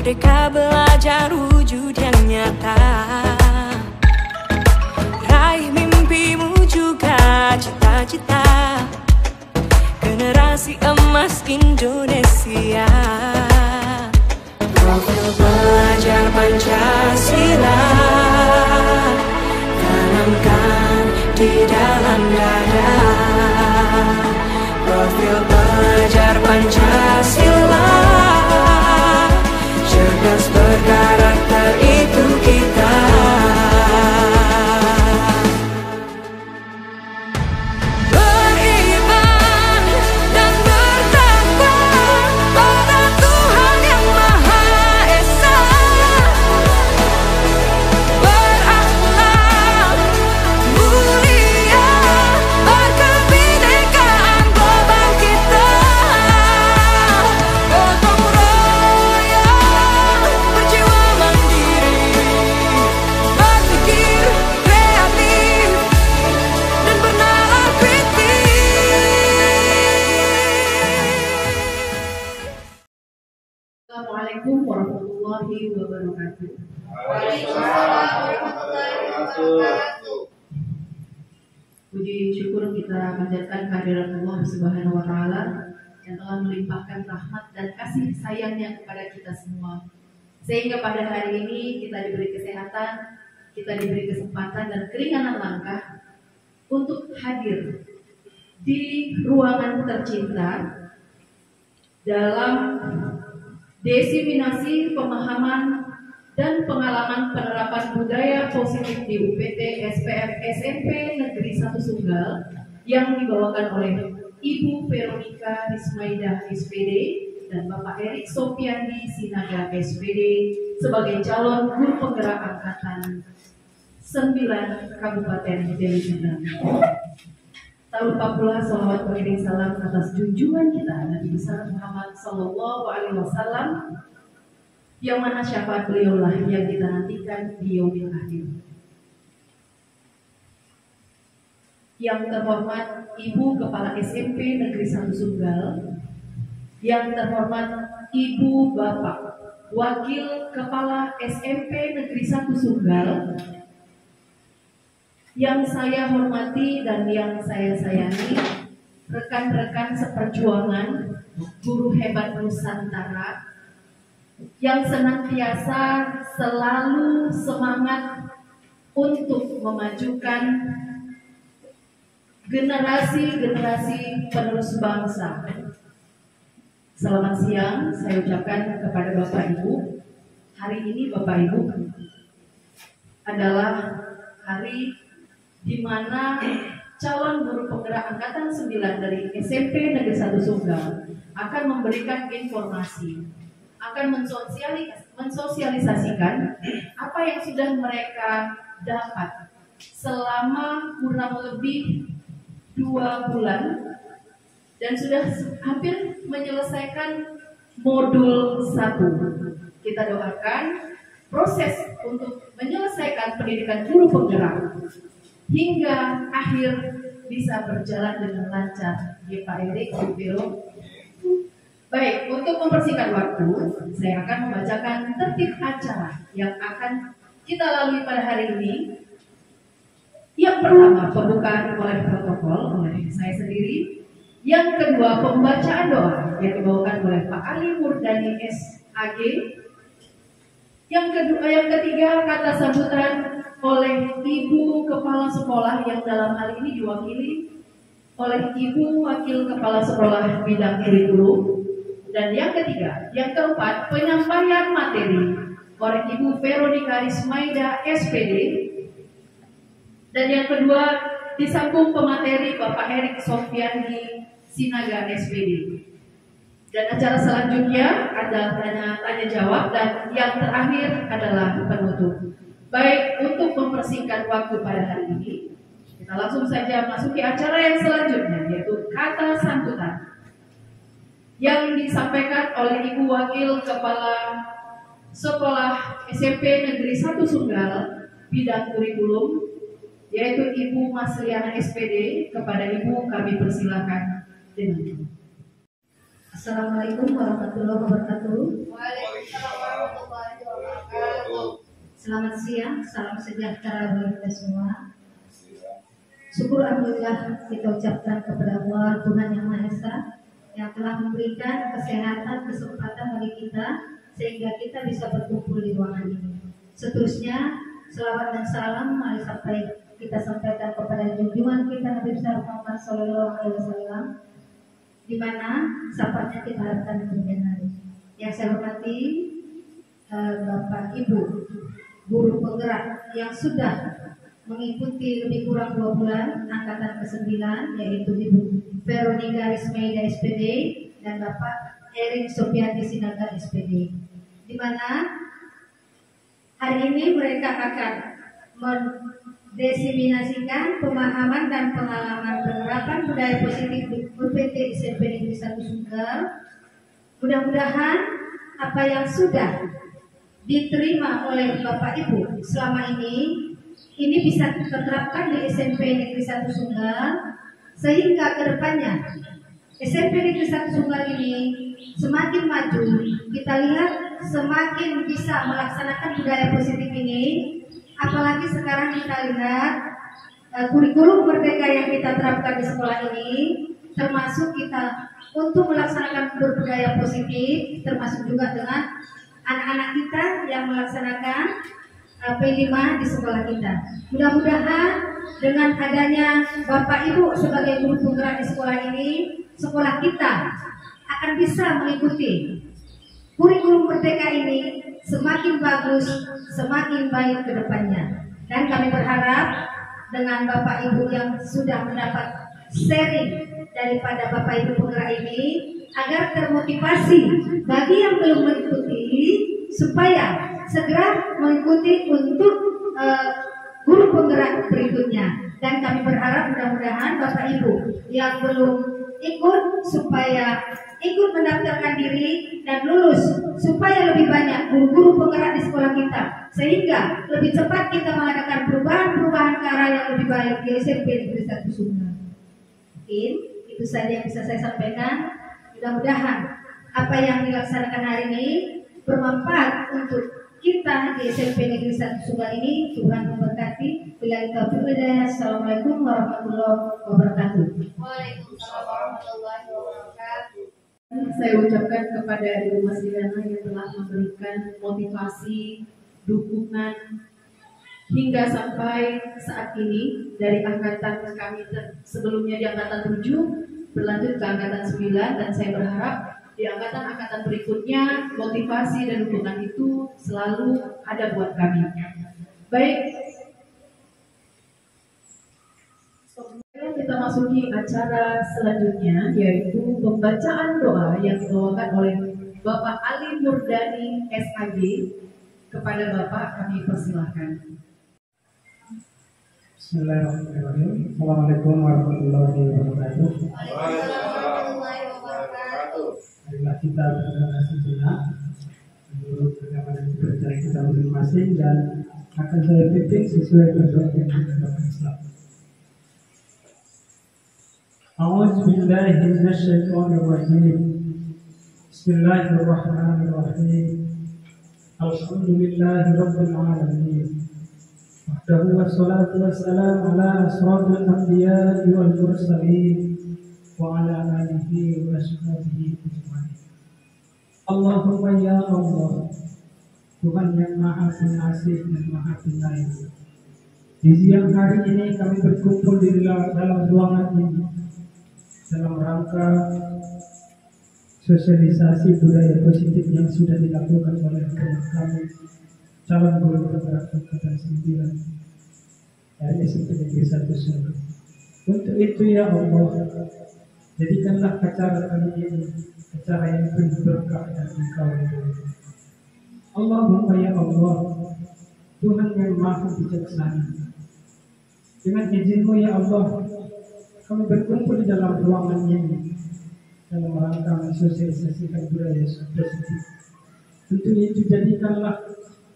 Merdeka belajar wujud yang nyata. Raih mimpimu juga cita-cita. Generasi emas Indonesia. Profil pelajar Pancasila tanamkan di dalam dada. Profil pelajar Pancasila, cerdas berkarakter itu kita. Beriman dan bertakwa pada Tuhan yang Maha Esa. Berakhlak mulia, berkebinekaan global kita. Gotong royong, berjiwa mandiri, berpikir kreatif dan bernalar kritis. Assalamualaikum warahmatullahi wabarakatuh. Waalaikumsalam warahmatullahi wabarakatuh. Puji syukur kita panjatkan kehadirat Allah Subhanahu wa taala yang telah melimpahkan rahmat dan kasih sayangnya kepada kita semua. Sehingga pada hari ini kita diberi kesehatan, kita diberi kesempatan dan keringanan langkah untuk hadir di ruangan tercinta dalam diseminasi pemahaman dan pengalaman penerapan budaya positif di UPT SPF SMP Negeri 1 Sunggal yang dibawakan oleh Ibu Veronica Rismaida SPD dan Bapak Erik Sofiandi Sinaga SPD sebagai calon guru penggerak angkatan 9 Kabupaten Deli Serdang. Tak lupa pula salawat mengiring salam atas junjungan kita Nabi besar Muhammad Sallallahu Alaihi Wasallam, yang mana syafaat beliaulah yang kita nantikan di yaumil akhir. Yang terhormat Ibu Kepala SMP Negeri 1 Sunggal, yang terhormat Ibu Bapak Wakil Kepala SMP Negeri 1 Sunggal, yang saya hormati dan yang saya sayangi, rekan-rekan seperjuangan, guru hebat Nusantara, yang senantiasa selalu semangat untuk memajukan generasi-generasi penerus bangsa. Selamat siang, saya ucapkan kepada Bapak Ibu. Hari ini Bapak Ibu adalah hari di mana calon guru penggerak angkatan 9 dari SMP Negeri 1 Sunggal akan memberikan informasi, akan mensosialisasikan apa yang sudah mereka dapat selama kurang lebih 2 bulan dan sudah hampir menyelesaikan modul 1. Kita doakan proses untuk menyelesaikan pendidikan guru penggerak hingga akhir bisa berjalan dengan lancar. Ya Pak Erik, Bu Vero. Baik, untuk mempersingkat waktu, saya akan membacakan tertib acara yang akan kita lalui pada hari ini. Yang pertama, pembukaan oleh protokol oleh saya sendiri. Yang kedua, pembacaan doa yang dibawakan oleh Pak Ali Murdani SAG. Yang ketiga, kata sambutan oleh Ibu Kepala Sekolah yang dalam hal ini diwakili oleh Ibu Wakil Kepala Sekolah Bidang Kurikulum. Dan yang ketiga, yang keempat, penyampaian materi oleh Ibu Veronica Rismaida SPD. Dan yang kedua, disambung pemateri Bapak Erik Sofiandi Sinaga SPD. Dan acara selanjutnya ada tanya jawab dan yang terakhir adalah penutup. Baik, untuk mempersingkat waktu pada hari ini, kita langsung saja masuki acara yang selanjutnya, yaitu kata sambutan yang disampaikan oleh Ibu Wakil Kepala Sekolah SMP Negeri 1 Sunggal Bidang Kurikulum, yaitu Ibu Masliana SPD. Kepada Ibu kami persilakan dengan itu. Assalamualaikum warahmatullahi wabarakatuh. Waalaikumsalam warahmatullahi Selamat siang, salam sejahtera bagi kita semua. Syukur alhamdulillah kita ucapkan kepada Allah Tuhan Yang Maha Esa yang telah memberikan kesehatan, kesempatan bagi kita sehingga kita bisa berkumpul di ruangan ini. Seterusnya, selawat dan salam mari kita sampaikan kepada junjungan kita Nabi besar Muhammad SAW, di mana sahabatnya kita harapkan di kemudian hari. Yang saya hormati Bapak Ibu guru penggerak yang sudah mengikuti lebih kurang 2 bulan angkatan ke-9, yaitu Ibu Veronica Rismeida SPD dan Bapak Erin Sopianti Sinaga SPD, di mana hari ini mereka akan mendesiminasikan pemahaman dan pengalaman penerapan budaya positif di UPT SMP Negeri 1 Sunggal. Mudah-mudahan apa yang sudah diterima oleh Bapak Ibu selama ini bisa diterapkan di SMP Negeri 1 Sunggal, sehingga kedepannya SMP Negeri 1 Sunggal ini semakin maju. Kita lihat semakin bisa melaksanakan budaya positif ini, apalagi sekarang kita lihat kurikulum merdeka yang kita terapkan di sekolah ini, termasuk kita untuk melaksanakan berbudaya positif, termasuk juga dengan anak-anak kita yang melaksanakan P5 di sekolah kita. Mudah-mudahan dengan adanya Bapak Ibu sebagai guru penggerak di sekolah ini, sekolah kita akan bisa mengikuti kurikulum merdeka ini semakin bagus, semakin baik ke depannya. Dan kami berharap dengan Bapak Ibu yang sudah mendapat sharing daripada Bapak Ibu penggerak ini, agar termotivasi bagi yang belum mengikuti supaya segera mengikuti untuk guru penggerak berikutnya. Dan kami berharap mudah-mudahan Bapak Ibu yang belum ikut supaya ikut mendaftarkan diri dan lulus, supaya lebih banyak guru-guru penggerak di sekolah kita, sehingga lebih cepat kita mengadakan perubahan-perubahan ke arah yang lebih baik di SMP Negeri 1 Sunggal. Mungkin itu saja yang bisa saya sampaikan. Mudah-mudahan apa yang dilaksanakan hari ini bermanfaat untuk kita di SMP Negeri 1 Sunggal ini. Tuhan memberkati. Billahi taufiq wal hidayah. Assalamualaikum warahmatullahi wabarakatuh. Waalaikumsalam warahmatullahi wabarakatuh. Saya ucapkan kepada Ibu Mas Diana yang telah memberikan motivasi, dukungan hingga sampai saat ini dari angkatan kami sebelumnya di angkatan 7 berlanjut ke angkatan 9, dan saya berharap di angkatan-angkatan berikutnya motivasi dan dukungan itu selalu ada buat kami. Baik, kita masuki acara selanjutnya, yaitu pembacaan doa yang dibawakan oleh Bapak Ali Murdani SAG. Kepada Bapak kami persilahkan. Bismillahirrahmanirrahim. Assalamualaikum warahmatullahi wabarakatuh. Waalaikumsalam warahmatullahi wabarakatuh. Marilah kita berdoa sejenak menurut agama dan kepercayaan kita masing-masing, dan akan saya pimpin sesuai berdoa yang agama Islam. A'udzu billahi minasyaitonir rajim. Bismillahirrahmanirrahim. Alhamdulillahi rabbil alamin. Wahdahu wassalatu wassalamu ala asrafil anbiya'i wal mursalin wa ala alihi wa ashabihi ajma'in. Allahumma ya Allah, Tuhan yang Maha Pengasih dan Maha Penyayang. Di siang hari ini kami berkumpul di dalam ruangan ini dalam rangka sosialisasi budaya positif yang sudah dilakukan oleh kami calon guru penggerak angkatan 9 dari SMP Negeri 1 Sunggal. Untuk itu ya Allah, jadikanlah acara kali ini acara yang penuh berkah dan Engkau ridho. Allahumma ya Allah, Tuhan yang Maha Bijaksana, dengan izin-Mu ya Allah, kami berkumpul di dalam ruangan ini dalam rangka mensosialisasikan budaya positif. Tentu itu jadikanlah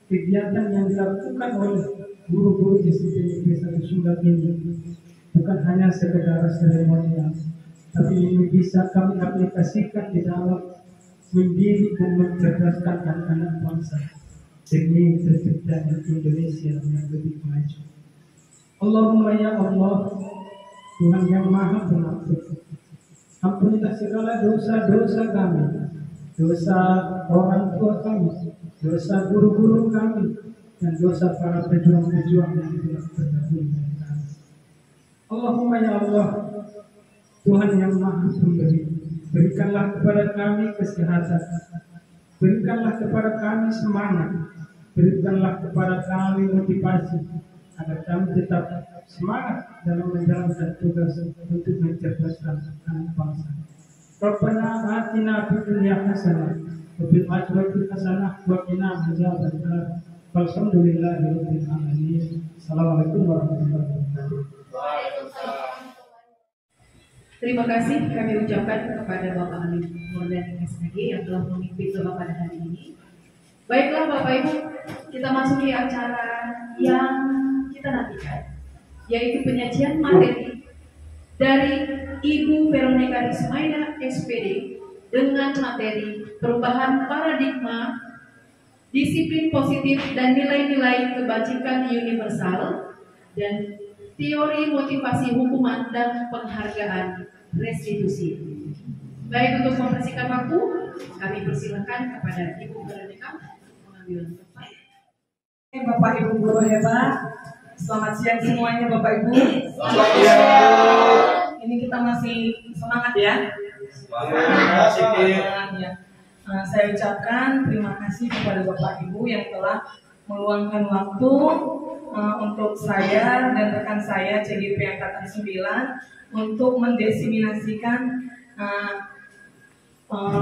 kegiatan yang dilakukan oleh guru-guru di SMP Negeri 1 Sunggal ini bukan hanya sekedar seremonial, tapi ini bisa kami aplikasikan di dalam mendidik dan mencerdaskan anak-anak bangsa. demi terciptanya Indonesia yang lebih maju. Allahumma ya Allah, Tuhan yang Maha Pengampun, ampunilah segala dosa-dosa kami, dosa orang tua kami, dosa guru-guru kami, dan dosa para pejuang-pejuang yang telah terdahulu dari kami. Allahumma ya Allah, Tuhan yang Maha Pemberi, berikanlah kepada kami kesehatan, berikanlah kepada kami semangat, berikanlah kepada kami motivasi, agar kami tetap semangat dalam menjalankan tugas untuk mencerdaskan anak bangsa. Rabbana atina fid dunya hasanah wa fil akhirati hasanah wa qina adzabannar. Walhamdulillahirabbil alamin. Assalamualaikum warahmatullahi wabarakatuh. Terima kasih kami ucapkan kepada Bapak Amin Murdani SPG yang telah memimpin doa pada hari ini. Baiklah Bapak Ibu, kita masuki acara yang kita nantikan, yaitu penyajian materi dari Ibu Veronica Rismaida SPD dengan materi perubahan paradigma, disiplin positif dan nilai-nilai kebajikan universal, dan teori motivasi hukuman dan penghargaan restitusi. Baik, untuk mempersingkat waktu, kami persilakan kepada Ibu Veronica mengambil tempat. Bapak Ibu guru hebat, selamat siang semuanya Bapak Ibu. Selamat siang. Ini kita masih semangat ya. Semangat. Ya. Saya ucapkan terima kasih kepada Bapak Ibu yang telah meluangkan waktu untuk saya dan rekan saya CGP Angkatan 9 untuk mendiseminasikan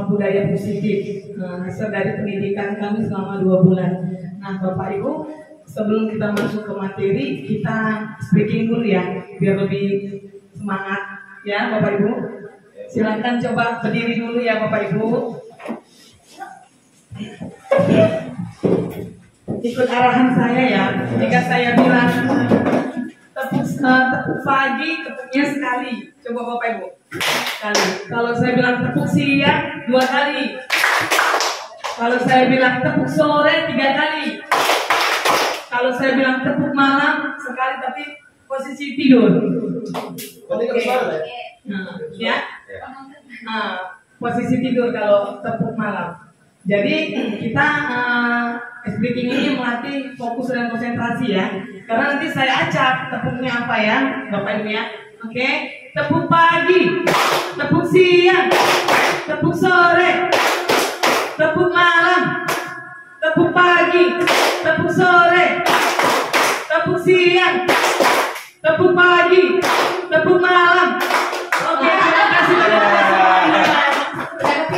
budaya positif hasil dari pendidikan kami selama 2 bulan. Nah Bapak Ibu, sebelum kita masuk ke materi, kita speaking dulu ya, biar lebih semangat ya Bapak Ibu. Silakan coba berdiri dulu ya Bapak Ibu. Ikut arahan saya ya. Jika saya bilang tepuk pagi, tepuknya sekali. Coba Bapak Ibu. Sekali. Kalau saya bilang tepuk siang, 2 kali. Kalau saya bilang tepuk sore, 3 kali. Kalau saya bilang tepuk malam, sekali, tapi posisi tidur. Oke. Nah, ya. Posisi tidur kalau tepuk malam. Jadi kita speaking ini melatih fokus dan konsentrasi ya. Karena nanti saya acak tepuknya apa ya, Bapak Ibu ya. Oke, tepuk pagi, tepuk siang, tepuk sore, tepuk malam, tepuk pagi, tepuk sore, tepuk siang, tepuk pagi, tepuk malam. Oke, terima kasih banyak semuanya.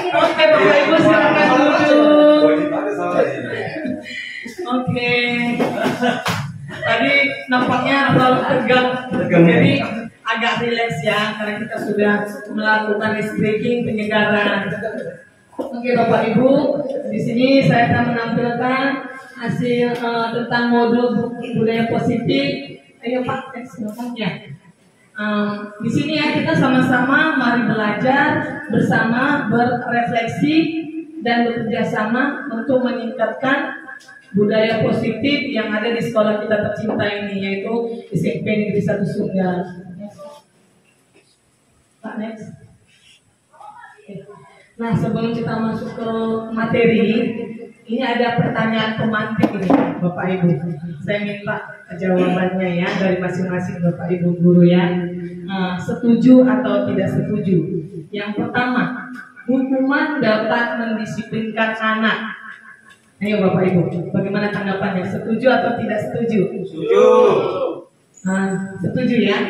Oke, Bapak Ibu silakan duduk. Oke. Tadi nampaknya terlalu tegang, jadi agak rileks ya, karena kita sudah melakukan ice breaking penyegaran. Oke Bapak Ibu, di sini saya akan menampilkan hasil tentang modul budaya positif. Ayo Pak, silakan ya. Di sini ya kita sama-sama mari belajar bersama, berrefleksi dan bekerja sama untuk meningkatkan budaya positif yang ada di sekolah kita tercinta ini, yaitu SMP Negeri 1 Sunggal. Pak, next. Nah, sebelum kita masuk ke materi, ini ada pertanyaan pemantik ini, Bapak Ibu. Saya minta jawabannya ya dari masing-masing Bapak Ibu guru ya. Setuju atau tidak setuju? Yang pertama, hukuman dapat mendisiplinkan anak. Ayo Bapak Ibu, bagaimana tanggapannya? Setuju atau tidak setuju? Setuju. Setuju ya?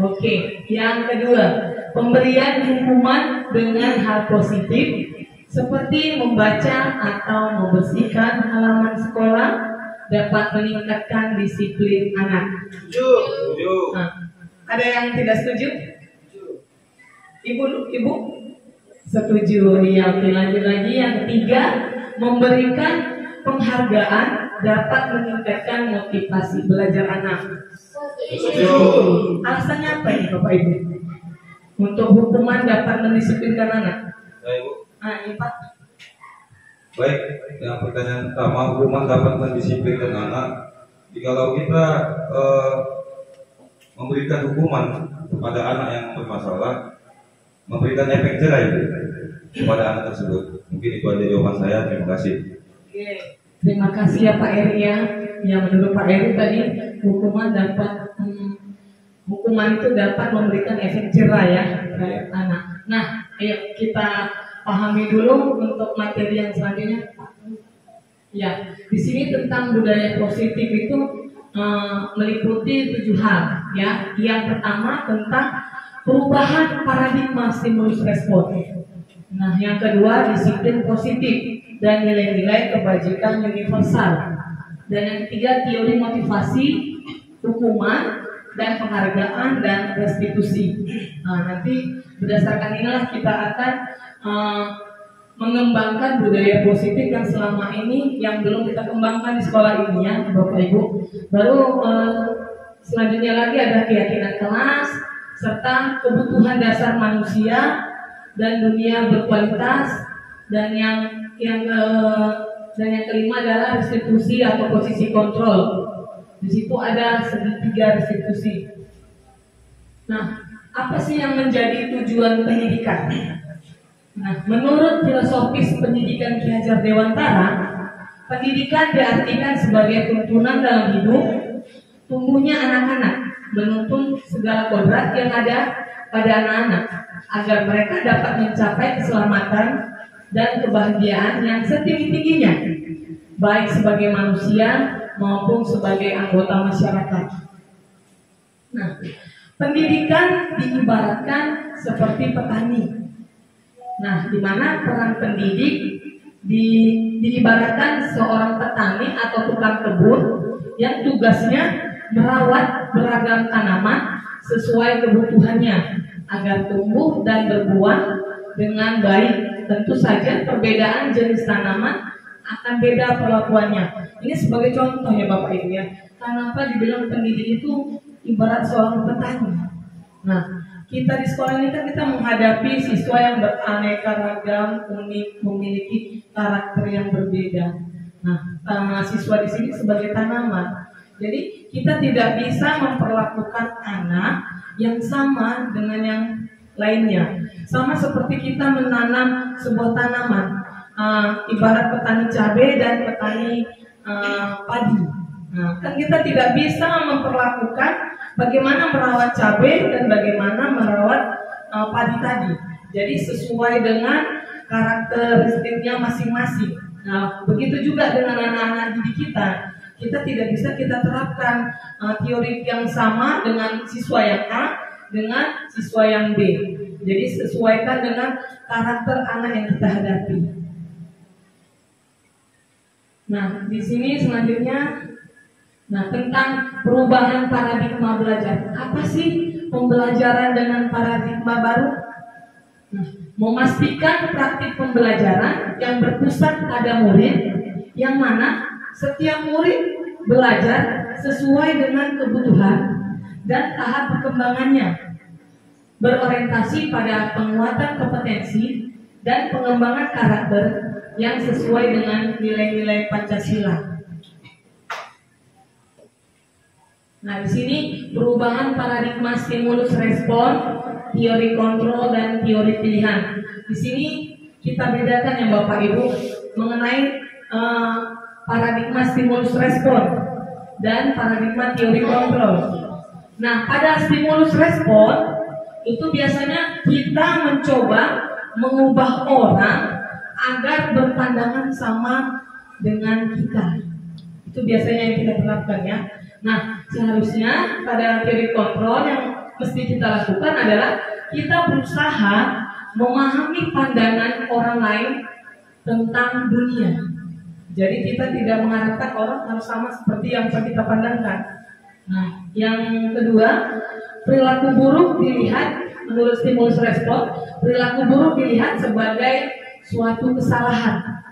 Oke. Yang kedua, pemberian hukuman dengan hal positif seperti membaca atau membersihkan halaman sekolah dapat meningkatkan disiplin anak. Setuju. Ada yang tidak setuju? Ibu? Setuju. Ya, oke, lanjut lagi. Yang ketiga, memberikan penghargaan dapat meningkatkan motivasi belajar anak. Setuju. Alasannya apa ini Bapak Ibu? Untuk hukuman dapat mendisiplinkan anak. Ibu. Ini Pak. Baik, yang pertanyaan pertama, hukuman dapat mendisiplinkan anak. Jikalau kita memberikan hukuman kepada anak yang bermasalah, memberikan efek jerah kepada anak tersebut. Mungkin itu aja jawaban saya. Terima kasih. Oke, terima kasih ya Pak Eri ya. Yang menurut Pak Eri tadi hukuman itu dapat memberikan efek jerah ya terhadap anak. Nah, ayo kita pahami dulu untuk materi yang selanjutnya. Ya, di sini tentang budaya positif itu meliputi 7 hal ya. Yang pertama tentang perubahan paradigma stimulus respon. Nah, yang kedua disiplin positif dan nilai-nilai kebajikan universal. Dan yang ketiga teori motivasi, hukuman, dan penghargaan dan restitusi. Nah, nanti berdasarkan inilah kita akan mengembangkan budaya positif yang selama ini yang belum kita kembangkan di sekolah ini ya Bapak Ibu. Baru selanjutnya lagi ada keyakinan kelas serta kebutuhan dasar manusia dan dunia berkualitas, dan yang kelima adalah restitusi atau posisi kontrol. Di situ ada segitiga restitusi. Nah, apa sih yang menjadi tujuan pendidikan? Nah, menurut filosofis pendidikan Ki Hajar Dewantara, pendidikan diartikan sebagai tuntunan dalam hidup tumbuhnya anak-anak, menuntun segala kodrat yang ada pada anak-anak agar mereka dapat mencapai keselamatan dan kebahagiaan yang setinggi-tingginya, baik sebagai manusia maupun sebagai anggota masyarakat. Nah, pendidikan diibaratkan seperti petani. Nah, di mana peran pendidik diibaratkan seorang petani atau tukang kebun yang tugasnya merawat beragam tanaman sesuai kebutuhannya agar tumbuh dan berbuah dengan baik. Tentu saja perbedaan jenis tanaman akan beda perlakuannya. Ini sebagai contoh ya Bapak Ibu ya. Kenapa dibilang pendidik itu ibarat seorang petani? Nah, kita di sekolah ini kan kita menghadapi siswa yang beraneka ragam, unik, memiliki karakter yang berbeda. Nah, siswa di sini sebagai tanaman. Jadi kita tidak bisa memperlakukan anak yang sama dengan yang lainnya. Sama seperti kita menanam sebuah tanaman, ibarat petani cabai dan petani padi. Nah, kan kita tidak bisa memperlakukan bagaimana merawat cabai dan bagaimana merawat padi tadi. Jadi sesuai dengan karakteristiknya masing-masing. Nah, begitu juga dengan anak-anak didik kita. Kita tidak bisa kita terapkan teori yang sama dengan siswa yang A dengan siswa yang B. Jadi sesuaikan dengan karakter anak yang kita hadapi. Nah, di sini selanjutnya, tentang perubahan paradigma belajar. Apa sih pembelajaran dengan paradigma baru? Nah, memastikan praktik pembelajaran yang berpusat pada murid, yang mana setiap murid belajar sesuai dengan kebutuhan dan tahap perkembangannya, berorientasi pada penguatan kompetensi dan pengembangan karakter yang sesuai dengan nilai-nilai Pancasila. Nah, di sini perubahan paradigma stimulus respon, teori kontrol dan teori pilihan. Di sini kita bedakan ya Bapak Ibu mengenai paradigma stimulus respon dan paradigma teori kontrol. Nah, pada stimulus respon itu biasanya kita mencoba mengubah orang agar berpandangan sama dengan kita. Itu biasanya yang kita terapkan ya. Nah, seharusnya pada teori kontrol yang mesti kita lakukan adalah kita berusaha memahami pandangan orang lain tentang dunia. Jadi kita tidak mengharapkan orang harus sama seperti yang kita pandangkan. Nah, yang kedua, perilaku buruk dilihat menurut stimulus respon, perilaku buruk dilihat sebagai suatu kesalahan.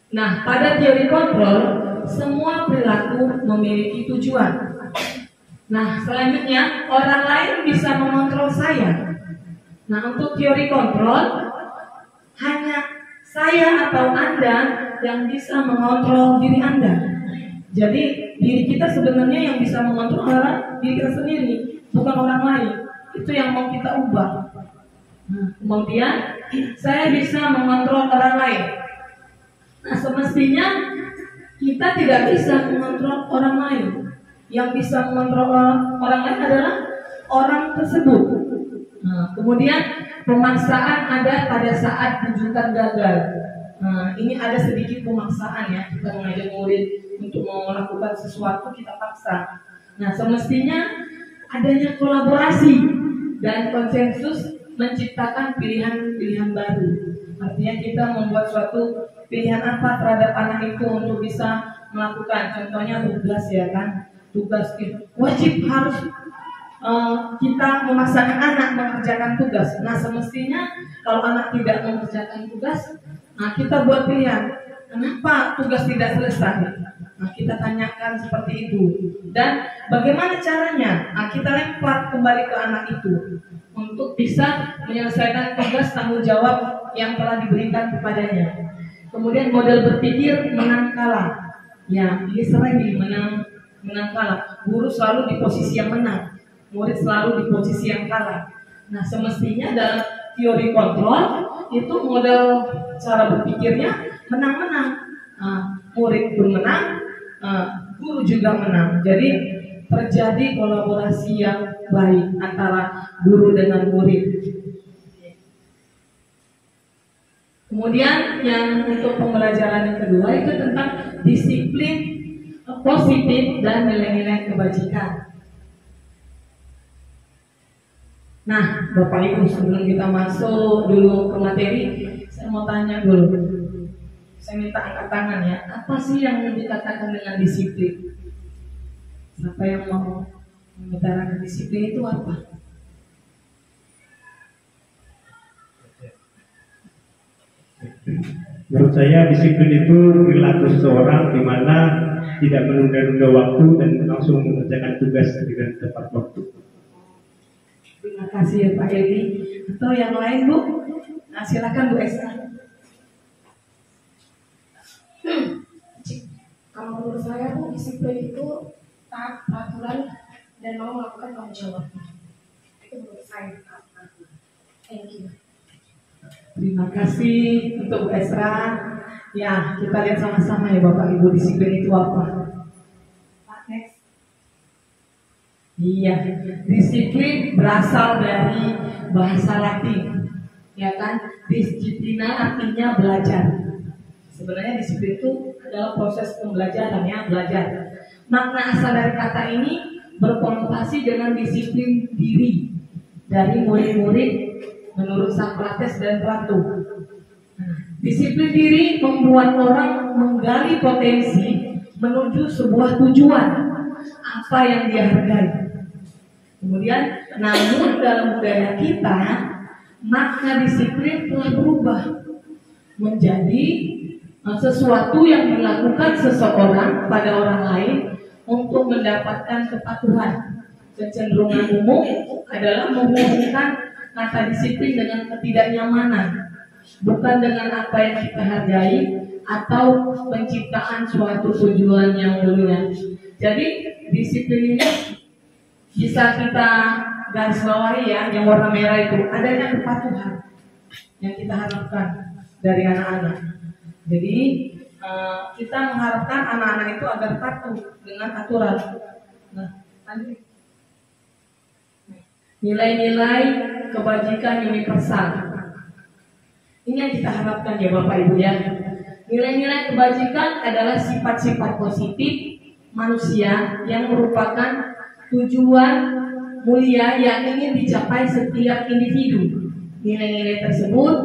Nah, pada teori kontrol, semua perilaku memiliki tujuan. Nah, selanjutnya orang lain bisa mengontrol saya. Nah, untuk teori kontrol hanya Saya atau Anda yang bisa mengontrol diri Anda. Jadi diri kita sebenarnya yang bisa mengontrol adalah diri kita sendiri, bukan orang lain. Itu yang mau kita ubah. Kemudian saya bisa mengontrol orang lain. Nah, semestinya kita tidak bisa mengontrol orang lain. Yang bisa mengontrol orang lain adalah orang tersebut. Nah, kemudian pemaksaan ada pada saat rujukan gagal. Nah, ini ada sedikit pemaksaan ya. Kita mengajak murid untuk melakukan sesuatu kita paksa. Nah, semestinya adanya kolaborasi dan konsensus menciptakan pilihan-pilihan baru. Artinya kita membuat suatu pilihan apa terhadap anak itu untuk bisa melakukan. Contohnya tugas ya kan. Tugas itu wajib harus kita memaksakan anak mengerjakan tugas. Nah, semestinya kalau anak tidak mengerjakan tugas, nah kita buat pilihan. Kenapa tugas tidak selesai? Nah, kita tanyakan seperti itu. Dan bagaimana caranya? Nah, kita lempar kembali ke anak itu untuk bisa menyelesaikan tugas tanggung jawab yang telah diberikan kepadanya. Kemudian model berpikir menang kalah. Ya, ini sering menang kalah. Guru selalu di posisi yang menang, murid selalu di posisi yang kalah. Nah, semestinya dalam teori kontrol itu model cara berpikirnya menang-menang. Murid pun menang, guru juga menang. Jadi terjadi kolaborasi yang baik antara guru dengan murid. Kemudian yang untuk pembelajaran yang kedua itu tentang disiplin positif dan nilai-nilai kebajikan. Nah, Bapak Ibu, sebelum kita masuk dulu ke materi, saya mau tanya dulu. Saya minta angkat tangan ya. Apa sih yang dikatakan dengan disiplin? Siapa yang mau mengutarakan disiplin itu apa? Menurut saya disiplin itu perilaku seseorang di mana tidak menunda-nunda waktu dan langsung mengerjakan tugas dengan tepat waktu. Terima kasih ya Pak Edi. Atau yang lain Bu? Nah, silakan Bu Esa. Kalau menurut saya Bu, disiplin itu taat peraturan dan mau melakukan tanggung jawab. Itu menurut saya. Thank you. Terima kasih untuk Bu Esra. Ya, kita lihat sama-sama ya Bapak Ibu, disiplin itu apa? Pak, next. Iya, disiplin berasal dari bahasa Latin, ya kan? Disiplina artinya belajar. Sebenarnya disiplin itu adalah proses pembelajaran ya, belajar. Makna asal dari kata ini berkonotasi dengan disiplin diri dari murid-murid menurut Socrates dan Plato. Disiplin diri membuat orang menggali potensi menuju sebuah tujuan apa yang dia hargai. Kemudian, namun dalam budaya kita, makna disiplin telah berubah menjadi sesuatu yang dilakukan seseorang pada orang lain untuk mendapatkan kepatuhan. Kecenderungan umum adalah menghubungkan kata disiplin dengan ketidaknyamanan, bukan dengan apa yang kita hargai atau penciptaan suatu tujuan yang mulia. Jadi disiplin ini bisa kita garis bawahi ya, yang warna merah itu adanya kepatuhan yang kita harapkan dari anak-anak. Jadi kita mengharapkan anak-anak itu agar patuh dengan aturan. Nah, lanjut. Nilai-nilai kebajikan universal. Ini yang kita harapkan ya Bapak Ibu ya. Nilai-nilai kebajikan adalah sifat-sifat positif manusia yang merupakan tujuan mulia yang ingin dicapai setiap individu. Nilai-nilai tersebut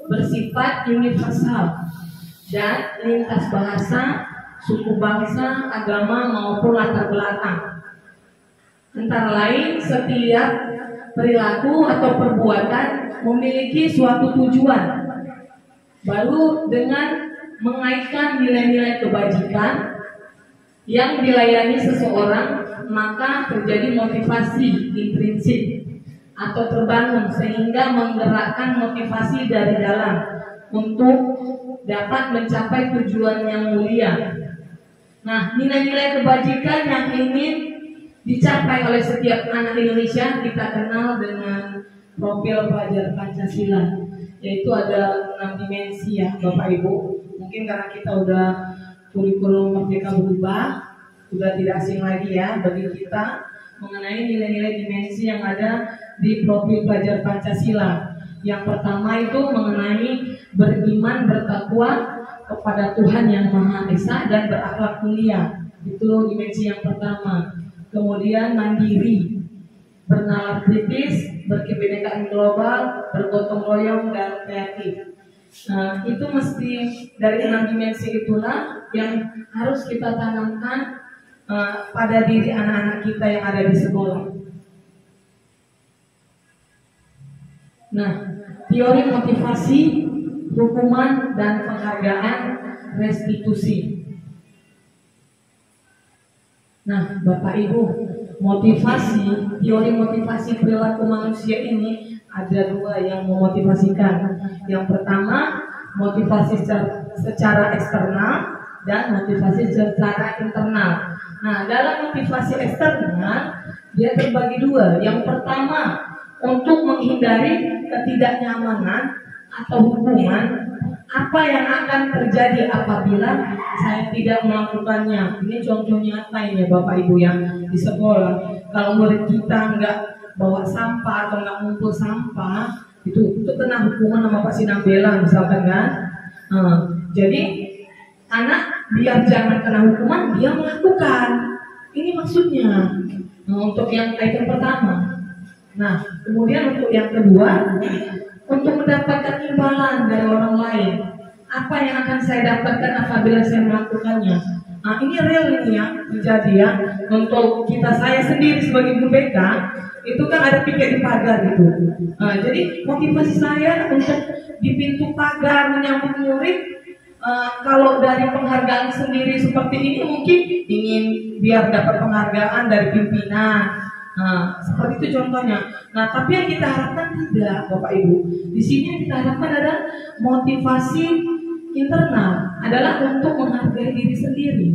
bersifat universal dan lintas bahasa, suku bangsa, agama maupun latar belakang. Antara lain, setiap perilaku atau perbuatan memiliki suatu tujuan. Baru dengan mengaitkan nilai-nilai kebajikan yang dilayani seseorang, maka terjadi motivasi intrinsik atau terbangun sehingga menggerakkan motivasi dari dalam untuk dapat mencapai tujuan yang mulia. Nah, nilai-nilai kebajikan yang ingin dicapai oleh setiap anak Indonesia kita kenal dengan profil pelajar Pancasila, yaitu ada 6 dimensi ya Bapak Ibu. Mungkin karena kita udah kurikulum Merdeka berubah, sudah tidak asing lagi ya bagi kita mengenai nilai-nilai dimensi yang ada di profil pelajar Pancasila. Yang pertama itu mengenai beriman, bertakwa kepada Tuhan yang Maha Esa dan berakhlak mulia. Itu dimensi yang pertama. Kemudian mandiri, bernalar kritis, berkebinekaan global, bergotong royong dan kreatif. Nah, itu mesti dari 6 dimensi itulah yang harus kita tanamkan pada diri anak-anak kita yang ada di sekolah. Nah, teori motivasi, hukuman dan penghargaan, restitusi. Nah, Bapak Ibu, teori motivasi perilaku manusia ini ada 2 yang memotivasikan. Yang pertama, motivasi secara eksternal dan motivasi secara internal. Nah, dalam motivasi eksternal dia terbagi 2. Yang pertama, untuk menghindari ketidaknyamanan atau hukuman apa yang akan terjadi apabila saya tidak melakukannya. Ini contoh nyata ya Bapak Ibu yang di sekolah. Kalau murid kita nggak bawa sampah atau nggak ngumpul sampah, itu kena hukuman sama Pak Sinambela misalkan kan. Jadi anak biar jangan kena hukuman dia melakukan. Ini maksudnya. Untuk yang item pertama. Nah, kemudian untuk yang kedua, untuk mendapatkan imbalan dari orang lain. Apa yang akan saya dapatkan apabila saya melakukannya? Nah, ini real ini ya, terjadi ya. Untuk saya sendiri sebagai merdeka, itu kan ada piket di pagar gitu. Nah, jadi motivasi saya untuk di pintu pagar menyambut murid, kalau dari penghargaan sendiri seperti ini mungkin ingin biar dapat penghargaan dari pimpinan. Nah, seperti itu contohnya. Nah, tapi yang kita harapkan tidak, Bapak Ibu. Di sini yang kita harapkan adalah motivasi internal, adalah untuk menghargai diri sendiri.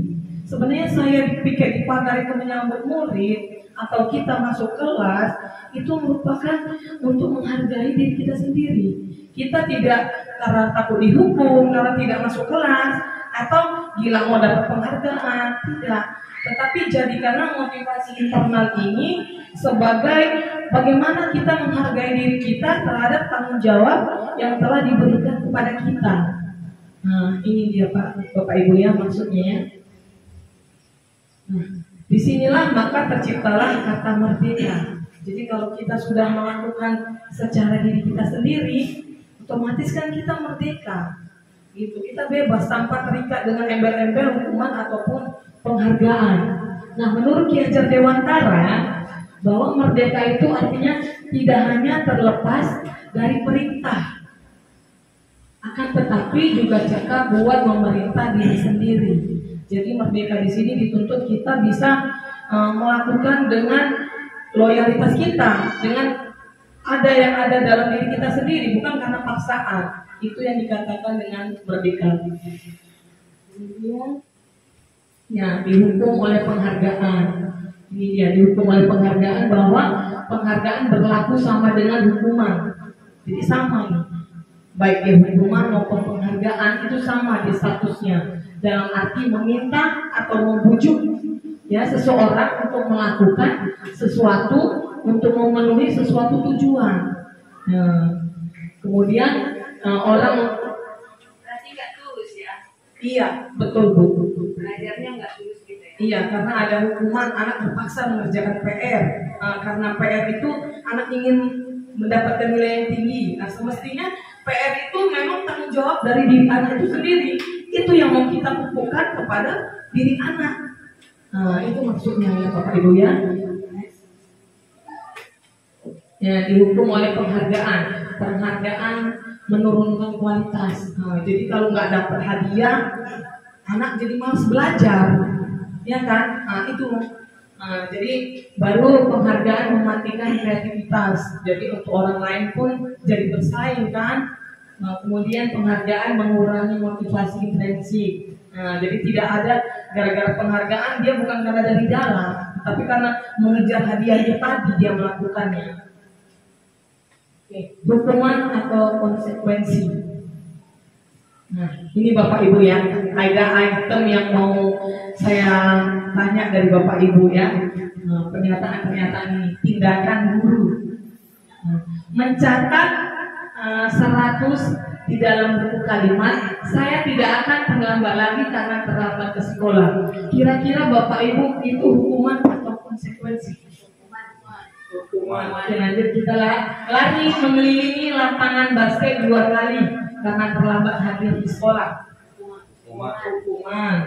Sebenarnya saya piket di pagar itu menyambut murid atau kita masuk kelas itu merupakan untuk menghargai diri kita sendiri. Kita tidak karena takut dihukum, karena tidak masuk kelas, atau gila mau dapat penghargaan, tidak. Tetapi jadikanlah motivasi internal ini sebagai bagaimana kita menghargai diri kita terhadap tanggung jawab yang telah diberikan kepada kita. Nah, ini dia Bapak Ibu ya maksudnya ya. Nah, disinilah maka terciptalah kata merdeka. Jadi kalau kita sudah melakukan secara diri kita sendiri, otomatis kan kita merdeka. Gitu, kita bebas tanpa terikat dengan embel-embel hukuman ataupun penghargaan. Nah, menurut Ki Hajar Dewantara, bahwa merdeka itu artinya tidak hanya terlepas dari perintah, akan tetapi juga cakap buat memerintah diri sendiri. Jadi merdeka di sini dituntut kita bisa melakukan dengan loyalitas kita, dengan ada yang ada dalam diri kita sendiri, bukan karena paksaan. Itu yang dikatakan dengan merdeka. Kemudian ya, dihukum oleh penghargaan. Ini dia, dihukum oleh penghargaan, bahwa penghargaan berlaku sama dengan hukuman. Jadi sama nih. Baik ya hukuman maupun penghargaan itu sama di statusnya. Dalam arti meminta atau membujuk ya seseorang untuk melakukan sesuatu, untuk memenuhi sesuatu tujuan. Nah, kemudian orang Berarti nggak tulus ya? iya betul Bu. Belajarnya nggak tulus gitu ya? Iya, karena ada hukuman anak terpaksa mengerjakan PR. Karena PR itu anak ingin mendapatkan nilai yang tinggi. Nah, semestinya PR itu memang tanggung jawab dari diri anak itu sendiri. Itu yang mau kita pupukkan kepada diri anak. Nah, itu maksudnya ya Bapak Ibu ya. Ya, dihukum oleh penghargaan. Penghargaan menurunkan kualitas. Nah, jadi kalau nggak dapat hadiah, anak jadi malas belajar, ya kan? Nah, itu. Jadi baru penghargaan mematikan kreativitas. Jadi untuk orang lain pun jadi bersaing kan. Kemudian penghargaan mengurangi motivasi intrinsik. Nah, jadi tidak ada gara-gara penghargaan dia bukan karena dari dalam, tapi karena mengejar hadiahnya tadi dia melakukannya. Oke, hukuman atau konsekuensi. Nah, ini Bapak Ibu ya, ada item yang mau saya tanya dari Bapak Ibu ya. Pernyataan-pernyataan ini, tindakan guru. Mencatat 100 di dalam buku kalimat, saya tidak akan terlambat lagi karena terlambat ke sekolah. Kira-kira Bapak Ibu itu hukuman atau konsekuensi? Hukuman. Oke, lanjut kita lari mengelilingi lapangan basket 2 kali karena terlambat hadir di sekolah. Hukuman.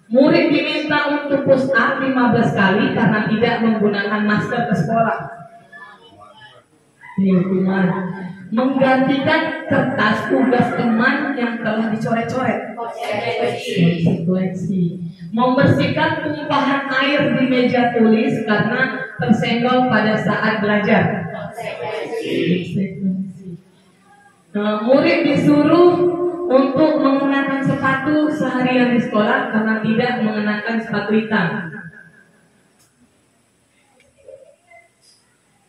Murid diminta untuk push up 15 kali karena tidak menggunakan masker ke sekolah. Ini hukuman. Menggantikan kertas tugas teman yang telah dicoret-coret. Konsekuensi. Membersihkan tumpahan air di meja tulis karena tersenggol pada saat belajar. Konsekuensi. Murid disuruh untuk mengenakan sepatu seharian di sekolah karena tidak mengenakan sepatu hitam.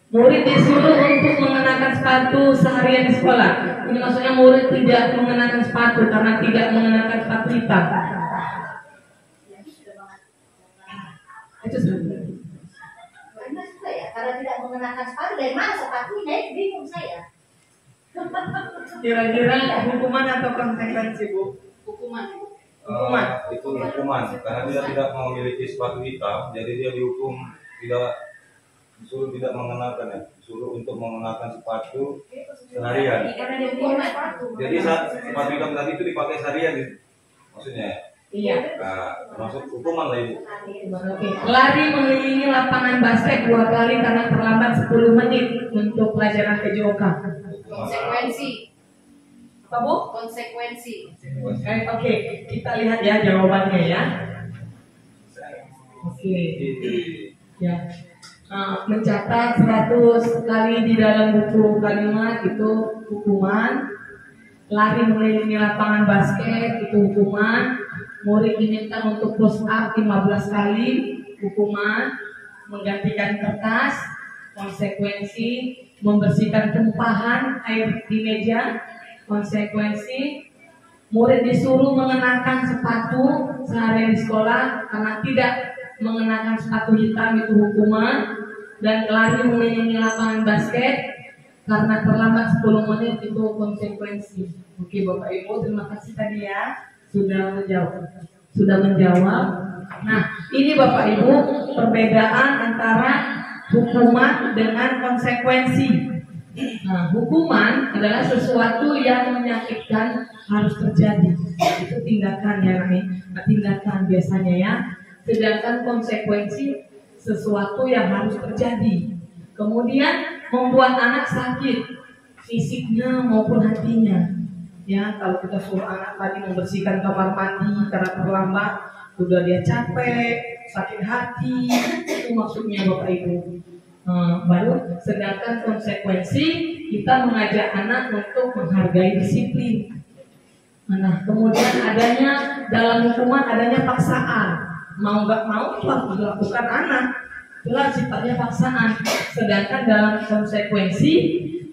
Murid disuruh untuk mengenakan sepatu seharian di sekolah. Ini maksudnya murid tidak mengenakan sepatu karena tidak mengenakan sepatu hitam. Itu sebenarnya. Karena tidak mengenakan sepatu, dari mana sepatunya? Bingung saya. Kira-kira hukuman atau konsekuensi, Bu? Hukuman. Hukuman. Itu hukuman karena dia tidak memiliki sepatu hitam, jadi dia dihukum disuruh tidak mengenakan ya, disuruh untuk mengenakan sepatu seharian. Jadi saat sepatu hitam tadi itu dipakai seharian, maksudnya. Iya. Nah, termasuk hukuman lah Ibu. Oke. Lari mengelilingi lapangan basket 2 kali karena terlambat 10 menit untuk pelajaran PJOK. Konsekuensi. Apa, Bu? Konsekuensi. Oke, kita lihat ya jawabannya ya. Oke. Ya. Mencatat 100 kali di dalam buku kalimat itu hukuman. Lari mengelilingi lapangan basket itu hukuman. Murid diminta untuk push up 15 kali hukuman. Menggantikan kertas konsekuensi. Membersihkan tumpahan air di meja konsekuensi. Murid disuruh mengenakan sepatu seharian di sekolah karena tidak mengenakan sepatu hitam itu hukuman. Dan lari mengelilingi lapangan basket karena terlambat 10 menit itu konsekuensi. Oke Bapak Ibu, terima kasih tadi ya sudah menjawab. Nah, ini Bapak Ibu perbedaan antara hukuman dengan konsekuensi. Nah, hukuman adalah sesuatu yang menyakitkan harus terjadi. Itu tindakan ya, tindakan biasanya ya. Sedangkan konsekuensi sesuatu yang harus terjadi. Kemudian membuat anak sakit fisiknya maupun hatinya. Ya, kalau kita suruh anak tadi membersihkan kamar mandi karena terlambat, udah dia capek, sakit hati, itu maksudnya Bapak Ibu. Baru sedangkan konsekuensi kita mengajak anak untuk menghargai disiplin. Nah, kemudian adanya dalam hukuman adanya paksaan. Mau nggak mau itu harus dilakukan anak, itulah sifatnya paksaan. Sedangkan dalam konsekuensi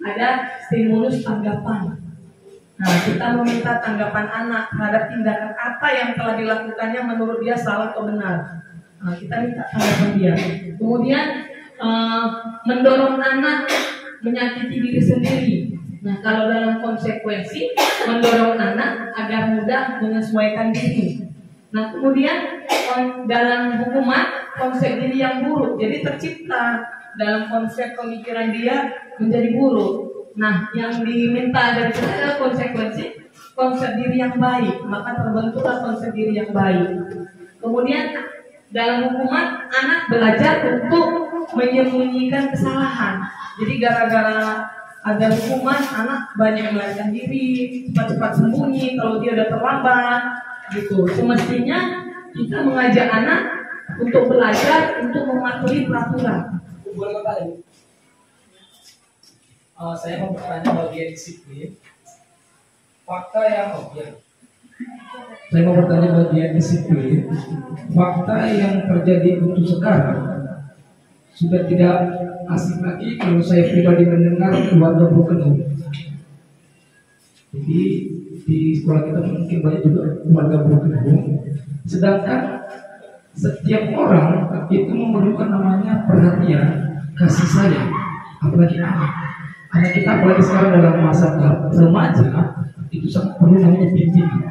ada stimulus tanggapan. Nah, kita meminta tanggapan anak terhadap tindakan apa yang telah dilakukannya menurut dia salah atau benar. Nah, kita minta tanggapan dia. Kemudian mendorong anak menyakiti diri sendiri. Nah, kalau dalam konsekuensi mendorong anak agar mudah menyesuaikan diri. Nah, kemudian dalam hukuman konsep diri yang buruk, jadi tercipta dalam konsep pemikiran dia menjadi buruk. Nah, yang diminta dari kita adalah konsekuensi konsep diri yang baik, maka terbentuklah konsep diri yang baik. Kemudian dalam hukuman anak belajar untuk menyembunyikan kesalahan. Jadi gara-gara ada hukuman anak banyak melarikan diri, cepat-cepat sembunyi kalau dia udah terlambat gitu. Semestinya kita mengajak anak untuk belajar untuk mematuhi peraturan. Saya mau bertanya bagian disiplin. fakta yang objek. Saya mau bertanya bagian disiplin. Fakta yang terjadi untuk sekarang sudah tidak asing lagi kalau saya pribadi mendengar keluarga broken home. Jadi di sekolah kita mungkin banyak juga keluarga broken home. Sedangkan setiap orang itu memerlukan namanya perhatian, kasih sayang, apalagi anak. Anak kita apalagi sekarang dalam masa remaja itu sangat perlu namanya bimbingan.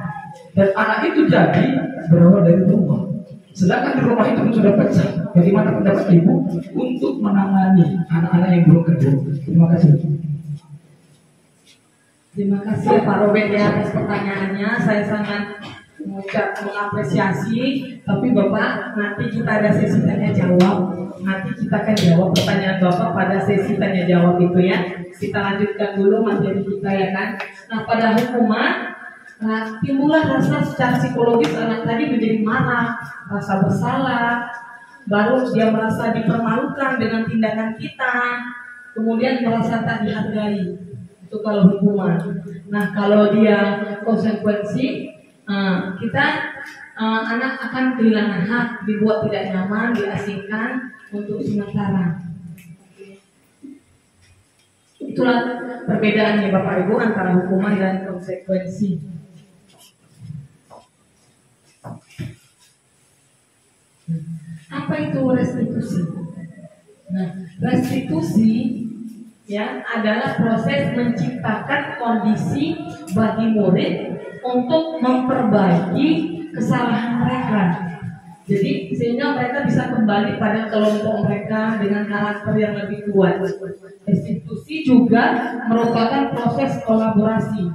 Dan anak itu jadi berawal dari rumah. Sedangkan di rumah itu pun sudah pecah. Bagaimana pendapat ibu untuk menangani anak-anak yang belum kerja? Terima kasih. Terima kasih Pak Robert ya atas pertanyaannya. Saya sangat mengapresiasi. Tapi Bapak nanti kita ada sesi tanya jawab. Nanti kita akan jawab pertanyaan Bapak pada sesi tanya jawab itu ya. Kita lanjutkan dulu materi kita ya kan. Nah pada hukuman timbullah rasa secara psikologis anak tadi menjadi marah, rasa bersalah, baru dia merasa dipermalukan dengan tindakan kita, kemudian merasa tak dihargai. Itu kalau hukuman. Nah kalau dia konsekuensi, anak akan kehilangan hak, dibuat tidak nyaman, diasingkan untuk sementara. Itulah perbedaannya Bapak Ibu antara hukuman dan konsekuensi. Apa itu restitusi? Nah, restitusi ya adalah proses menciptakan kondisi bagi murid untuk memperbaiki kesalahan mereka. Jadi sehingga mereka bisa kembali pada kelompok mereka dengan karakter yang lebih kuat. Restitusi juga merupakan proses kolaborasi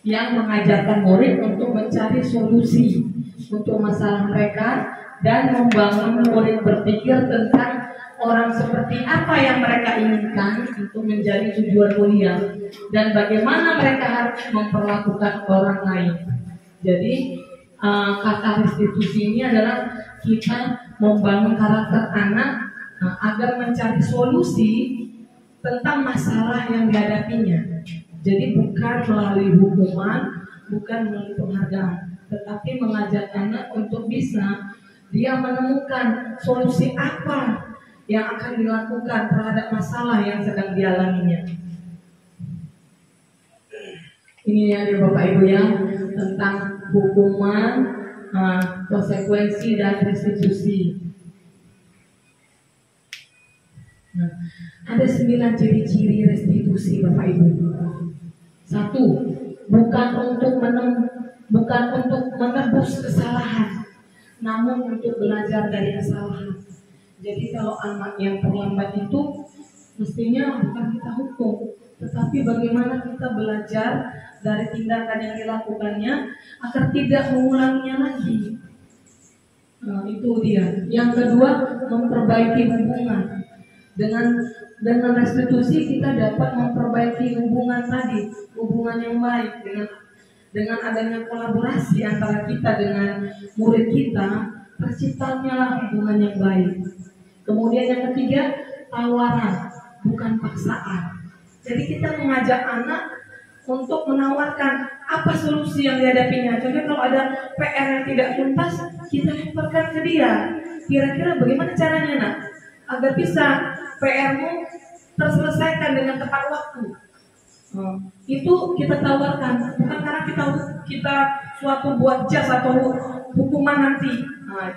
yang mengajarkan murid untuk mencari solusi untuk masalah mereka dan membangun murid berpikir tentang orang seperti apa yang mereka inginkan untuk menjadi tujuan mulia dan bagaimana mereka harus memperlakukan orang lain. Jadi kata restitusi ini adalah kita membangun karakter anak agar mencari solusi tentang masalah yang dihadapinya. Jadi bukan melalui hukuman, bukan melalui penghargaan, tetapi mengajak anak untuk bisa dia menemukan solusi apa yang akan dilakukan terhadap masalah yang sedang dialaminya. Ini ya Bapak Ibu ya tentang hukuman, konsekuensi dan restitusi. Nah, ada 9 ciri-ciri restitusi Bapak Ibu. 1. Bukan untuk menebus kesalahan, namun untuk belajar dari kesalahan. Jadi kalau anak yang terlambat itu mestinya bukan kita hukum, tetapi bagaimana kita belajar dari tindakan yang dilakukannya agar tidak mengulanginya lagi. Nah, itu dia. Yang kedua, memperbaiki hubungan. Dengan restitusi kita dapat memperbaiki hubungan tadi, hubungan yang baik dengan adanya kolaborasi antara kita dengan murid kita, terciptanya hubungan yang baik. Kemudian yang ketiga, tawaran, bukan paksaan. Jadi kita mengajak anak untuk menawarkan apa solusi yang dihadapinya. Contohnya kalau ada PR yang tidak tuntas, kita lemparkan ke dia. Kira-kira bagaimana caranya nak? Agar bisa PR-mu terselesaikan dengan tepat waktu. Itu kita tawarkan, bukan karena kita suatu buat jas atau hukuman nanti.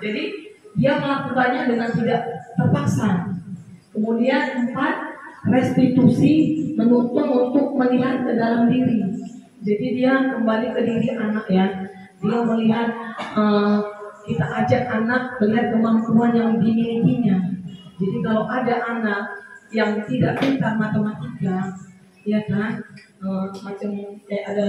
Jadi dia melakukannya dengan tidak terpaksa. Kemudian 4, restitusi menuntun untuk melihat ke dalam diri. Jadi dia kembali ke diri anak ya. Dia melihat, kita ajak anak melihat kemampuan yang dimilikinya. Jadi kalau ada anak yang tidak pintar matematika, ya kan, macam kayak ada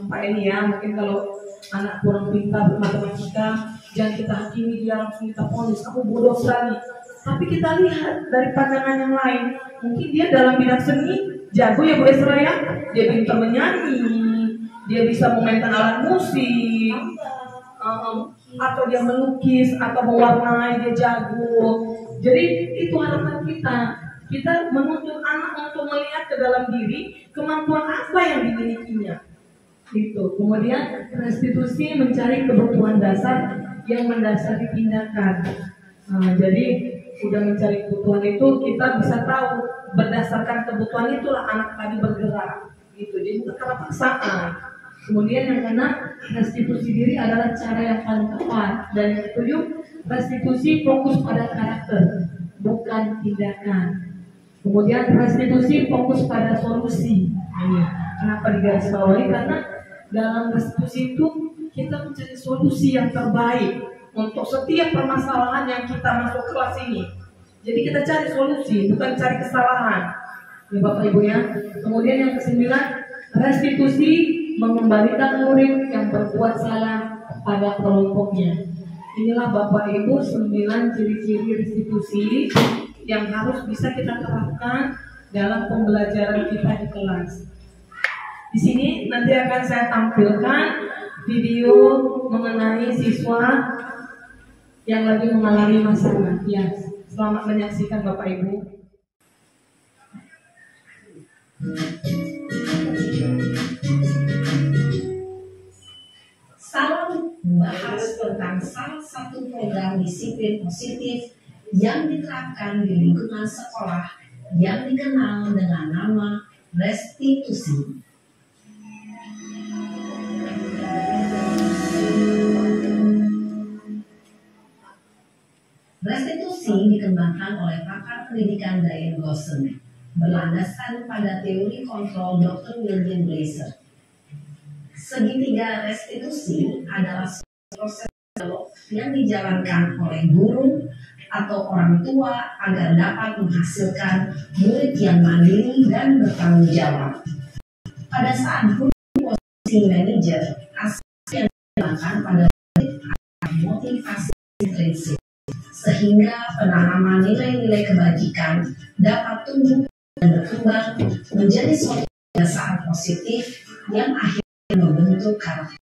Pak ini ya, mungkin kalau anak kurang pintar matematika, jangan kita hakimi dia langsung kita ponis, aku bodoh sekali. Tapi kita lihat dari pandangan yang lain, mungkin dia dalam bidang seni jago ya Bu Esra ya, dia pintar menyanyi, dia bisa memainkan alat musik, atau dia melukis atau mewarnai, dia jago. Jadi itu harapan kita menuntut anak untuk melihat ke dalam diri kemampuan apa yang dimilikinya. Itu. Kemudian restitusi mencari kebutuhan dasar yang mendasari tindakan. Jadi udah mencari kebutuhan itu kita bisa tahu berdasarkan kebutuhan itulah anak tadi bergerak. Gitu. Jadi bukan karena paksaan. Kemudian yang keenam, restitusi diri adalah cara yang paling tepat. Dan yang ketujuh, restitusi fokus pada karakter, bukan tindakan. Kemudian restitusi fokus pada solusi. Ini kenapa digarisbawahi? Karena dalam restitusi itu kita mencari solusi yang terbaik untuk setiap permasalahan yang kita masuk kelas ini. Jadi kita cari solusi, bukan cari kesalahan. Ya Bapak Ibu ya. Kemudian yang kesembilan, restitusi mengembalikan murid yang berbuat salah pada kelompoknya. Inilah Bapak Ibu 9 ciri-ciri restitusi yang harus bisa kita terapkan dalam pembelajaran kita di kelas. Di sini nanti akan saya tampilkan video mengenai siswa yang lagi mengalami masalah. Ya, selamat menyaksikan Bapak Ibu. Salam membahas tentang salah satu program disiplin positif yang diterapkan di lingkungan sekolah yang dikenal dengan nama restitusi. Restitusi dikembangkan oleh pakar pendidikan Diane Gosson berlandaskan pada teori kontrol Dr. William Glaser. Segitiga restitusi adalah proses dialog yang dijalankan oleh guru atau orang tua agar dapat menghasilkan murid yang mandiri dan bertanggung jawab. Pada saat guru posisi manajer, asal yang dijalankan pada motivasi intrinsik, sehingga penanaman nilai-nilai kebajikan dapat tumbuh dan berkembang menjadi suatu kebiasaan positif yang akhirnya membentuk karakter.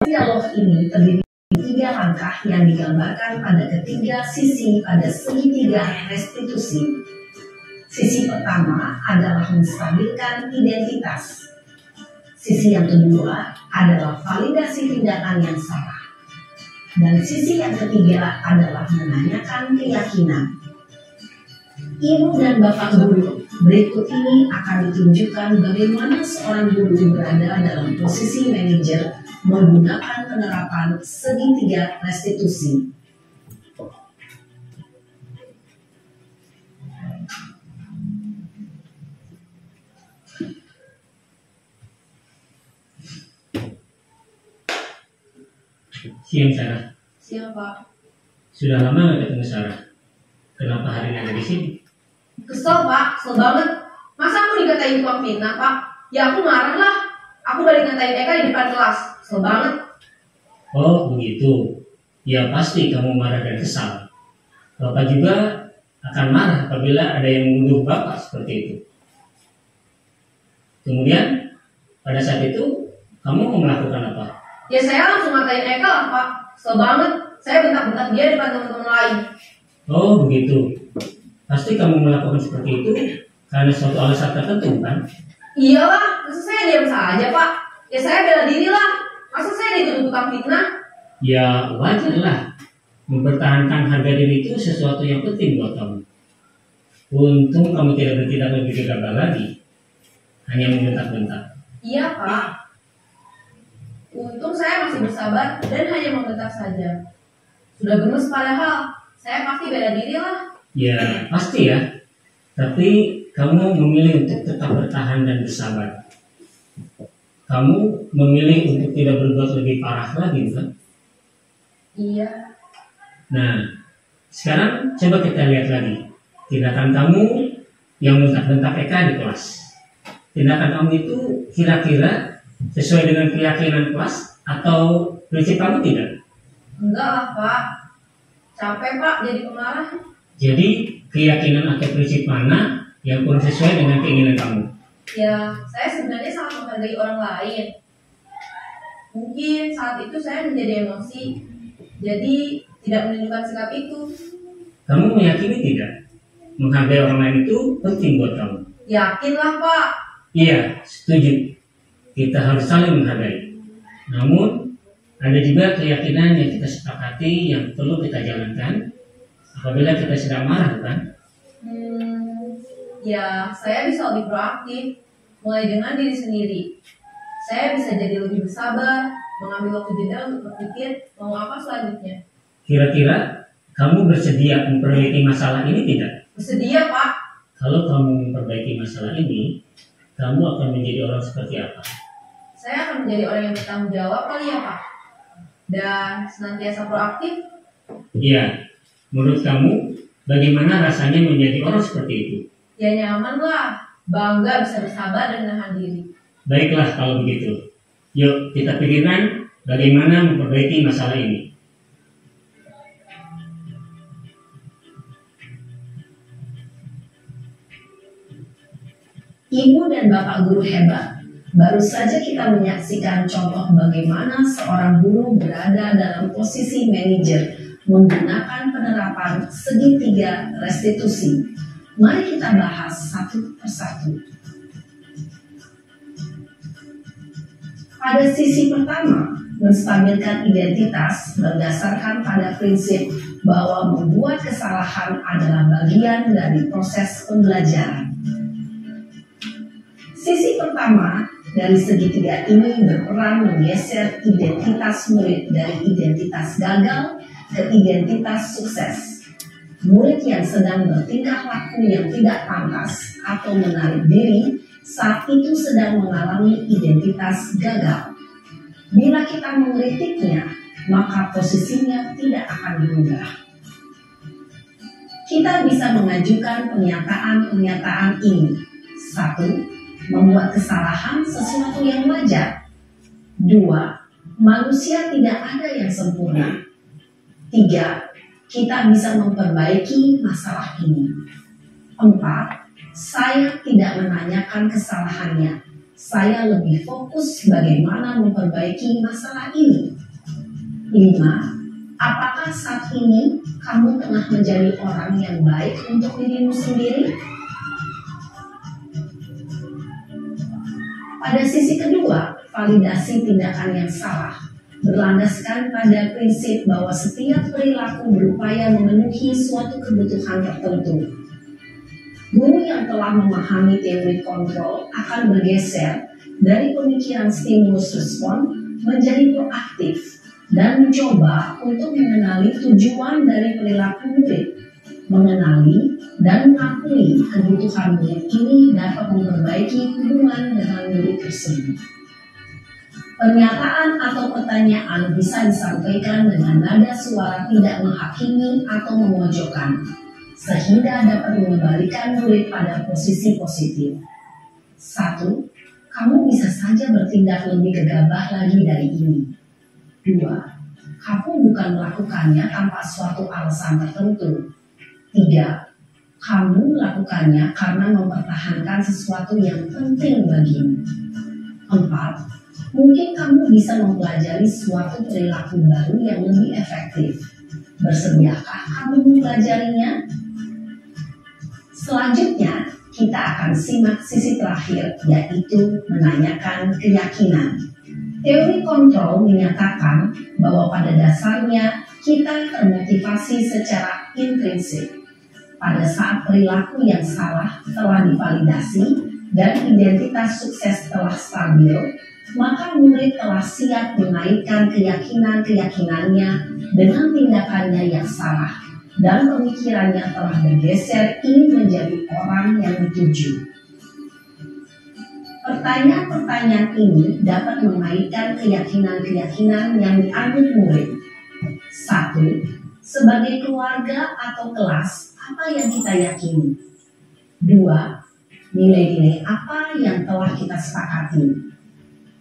Dialog ini terdiri dari 3 langkah yang digambarkan pada ketiga sisi pada segitiga restitusi. Sisi pertama adalah menstabilkan identitas. Sisi yang kedua adalah validasi tindakan yang salah. Dan sisi yang ketiga adalah menanyakan keyakinan. Ibu dan Bapak Guru, berikut ini akan ditunjukkan bagaimana seorang guru berada dalam posisi manajer menggunakan penerapan segitiga restitusi. Siang Sarah. Siang Pak. Sudah lama nggak ketemu Sarah? Kenapa hari ini ada di sini? Kesel Pak, kesel banget. Masa aku dikatain tukang fitnah Pak? Ya aku marah lah. Aku balik ngatain Eka di depan kelas. Kesel banget. Oh begitu. Ya pasti kamu marah dan kesal. Bapak juga akan marah apabila ada yang menuduh Bapak seperti itu. Kemudian pada saat itu kamu mau melakukan apa? Ya saya langsung ngatain Eka lah Pak. Kesel banget. Saya bentak-bentak dia di depan teman-teman lain. Oh begitu. Pasti kamu melakukan seperti itu karena suatu alasan tertentu kan? Iyalah, masa saya diam saja Pak? Ya saya bela diri lah. Masa saya dituduh tukang fitnah? Ya wajar lah. Mempertahankan harga diri itu sesuatu yang penting buat kamu. Untung kamu tidak bertindak lebih gegabah lagi. Hanya membentak-bentak. Iya Pak. Untung saya masih bersabar dan hanya membentak saja. Sudah gemes padahal, saya pasti bela diri lah. Ya pasti ya. Tapi kamu memilih untuk tetap bertahan dan bersabar. Kamu memilih untuk tidak berbuat lebih parah lagi kan? Iya. Nah, sekarang coba kita lihat lagi tindakan kamu yang bentak-bentak Eka di kelas. Tindakan kamu itu kira-kira sesuai dengan keyakinan kelas atau prinsip kamu tidak? Enggak lah Pak. Capek Pak jadi pemarah. Jadi keyakinan atau prinsip mana yang kurang sesuai dengan keinginan kamu? Ya, saya sebenarnya sangat menghargai orang lain. Mungkin saat itu saya menjadi emosi, jadi tidak menunjukkan sikap itu. Kamu meyakini tidak? Menghargai orang lain itu penting buat kamu. Yakinlah Pak. Iya, setuju. kita harus saling menghargai. Namun ada juga keyakinan yang kita sepakati yang perlu kita jalankan apabila kita sedang marah, bukan? Ya, saya bisa lebih proaktif, mulai dengan diri sendiri. Saya bisa jadi lebih bersabar, mengambil waktu jeda untuk berpikir mau apa selanjutnya. Kira-kira kamu bersedia memperbaiki masalah ini tidak? Bersedia, Pak. Kalau kamu memperbaiki masalah ini, kamu akan menjadi orang seperti apa? Saya akan menjadi orang yang bertanggung jawab kali ya, Pak. Dan senantiasa proaktif. Iya, menurut kamu bagaimana rasanya menjadi orang seperti itu? Ya nyaman lah, bangga bisa bersabar dan menahan diri. Baiklah kalau begitu. Yuk kita pikirkan bagaimana memperbaiki masalah ini. Ibu dan Bapak guru hebat. Baru saja kita menyaksikan contoh bagaimana seorang guru berada dalam posisi manajer menggunakan penerapan segitiga restitusi. Mari kita bahas satu persatu. Pada sisi pertama, menstabilkan identitas berdasarkan pada prinsip bahwa membuat kesalahan adalah bagian dari proses pembelajaran. Sisi pertama dari segitiga ini berperan menggeser identitas murid dari identitas gagal ke identitas sukses. Murid yang sedang bertingkah laku yang tidak pantas atau menarik diri saat itu sedang mengalami identitas gagal. Bila kita mengkritiknya, maka posisinya tidak akan berubah. Kita bisa mengajukan pernyataan-pernyataan ini. 1. Membuat kesalahan sesuatu yang wajar. 2. Manusia tidak ada yang sempurna. 3. Kita bisa memperbaiki masalah ini. 4. Saya tidak menanyakan kesalahannya. Saya lebih fokus bagaimana memperbaiki masalah ini. 5. Apakah saat ini kamu tengah menjadi orang yang baik untuk dirimu sendiri? Pada sisi kedua, validasi tindakan yang salah berlandaskan pada prinsip bahwa setiap perilaku berupaya memenuhi suatu kebutuhan tertentu. Guru yang telah memahami teori kontrol akan bergeser dari pemikiran stimulus respon menjadi proaktif dan mencoba untuk mengenali tujuan dari perilaku murid. Mengenali dan mengakui kebutuhan murid ini dapat memperbaiki hubungan dengan murid tersebut. Pernyataan atau pertanyaan bisa disampaikan dengan nada suara tidak menghakimi atau memojokkan, sehingga dapat mengembalikan murid pada posisi positif. 1. Kamu bisa saja bertindak lebih gegabah lagi dari ini. 2. Kamu bukan melakukannya tanpa suatu alasan tertentu. 3. Kamu melakukannya karena mempertahankan sesuatu yang penting bagimu. 4. Mungkin kamu bisa mempelajari suatu perilaku baru yang lebih efektif. Bersediakah kamu mempelajarinya? Selanjutnya, kita akan simak sisi terakhir, yaitu menanyakan keyakinan. Teori kontrol menyatakan bahwa pada dasarnya kita termotivasi secara intrinsik. Pada saat perilaku yang salah telah divalidasi dan identitas sukses telah stabil, maka murid telah siap mengaitkan keyakinan-keyakinannya dengan tindakannya yang salah dan pemikirannya telah bergeser ingin menjadi orang yang dituju. Pertanyaan-pertanyaan ini dapat mengaitkan keyakinan-keyakinan yang dianut murid. 1. Sebagai keluarga atau kelas, apa yang kita yakini? 2. Nilai-nilai apa yang telah kita sepakati?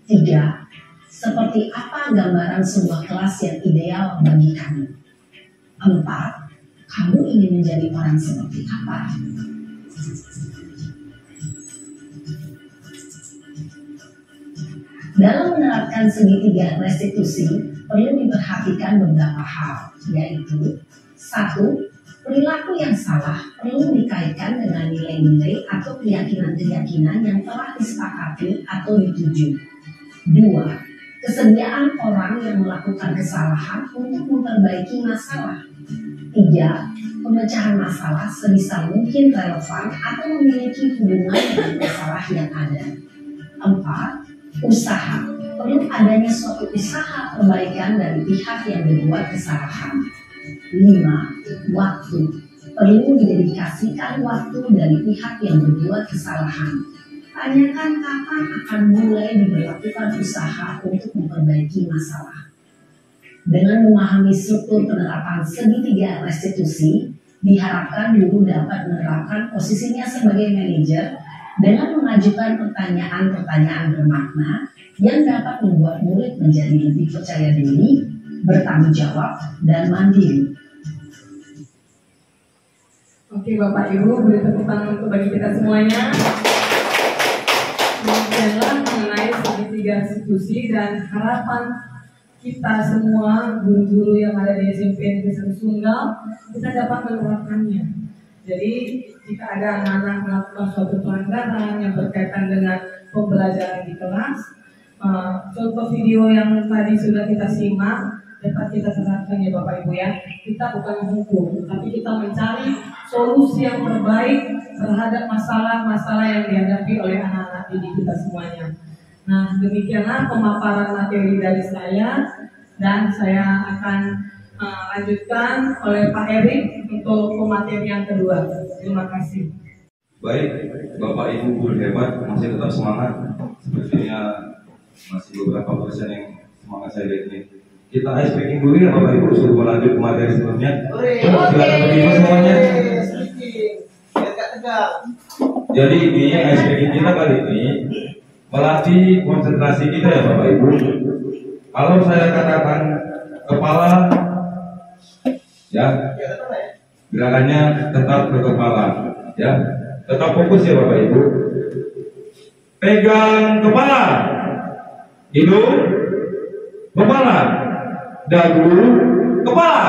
3. Seperti apa gambaran sebuah kelas yang ideal bagi kamu? 4. Kamu ingin menjadi orang seperti apa? Dalam menerapkan segitiga restitusi, perlu diperhatikan beberapa hal, yaitu 1. Perilaku yang salah perlu dikaitkan dengan nilai-nilai atau keyakinan-keyakinan yang telah disepakati atau dituju. 2. Kesediaan orang yang melakukan kesalahan untuk memperbaiki masalah. 3. Pemecahan masalah sebisa mungkin relevan atau memiliki hubungan dengan masalah yang ada. 4. Usaha. Perlu adanya suatu usaha perbaikan dari pihak yang berbuat kesalahan. 5. Waktu. Perlu didedikasikan waktu dari pihak yang berbuat kesalahan. Tanyakan kapan akan mulai diberlakukan usaha untuk memperbaiki masalah. Dengan memahami struktur penerapan segitiga restitusi, diharapkan guru dapat menerapkan posisinya sebagai manajer dengan mengajukan pertanyaan-pertanyaan bermakna yang dapat membuat murid menjadi lebih percaya diri, bertanggung jawab, dan mandiri. Oke Bapak Ibu, beri tepuk tangan untuk bagi kita semuanya. Demikianlah mengenai segitiga restitusi dan harapan kita semua guru-guru yang ada di SMP Negeri 1 Sunggal, kita dapat menerapkannya. Jadi jika ada anak-anak melakukan suatu pelanggaran yang berkaitan dengan pembelajaran di kelas, contoh video yang tadi sudah kita simak dapat kita terapkan ya Bapak Ibu ya. Kita bukan menghukum, tapi kita mencari solusi yang terbaik terhadap masalah-masalah yang dihadapi oleh anak-anak didik kita semuanya. Nah, demikianlah pemaparan materi dari saya, dan saya akan lanjutkan oleh Pak Erik untuk pemateri yang kedua. Terima kasih. Baik, Bapak Ibu guru hebat, masih tetap semangat. Sepertinya masih beberapa persen yang semangat saya lihat ini. Kita ice breaking dulu ya Bapak Ibu, suruh lanjut ke materi sebelumnya. Silakan berdiri semuanya. Jadi ini ice breaking kita kali ini melatih konsentrasi kita ya Bapak Ibu. Kalau saya katakan kepala, ya gerakannya tetap ke kepala, ya tetap fokus ya Bapak Ibu. Pegang kepala, hidung, kepala, dagu, kepala.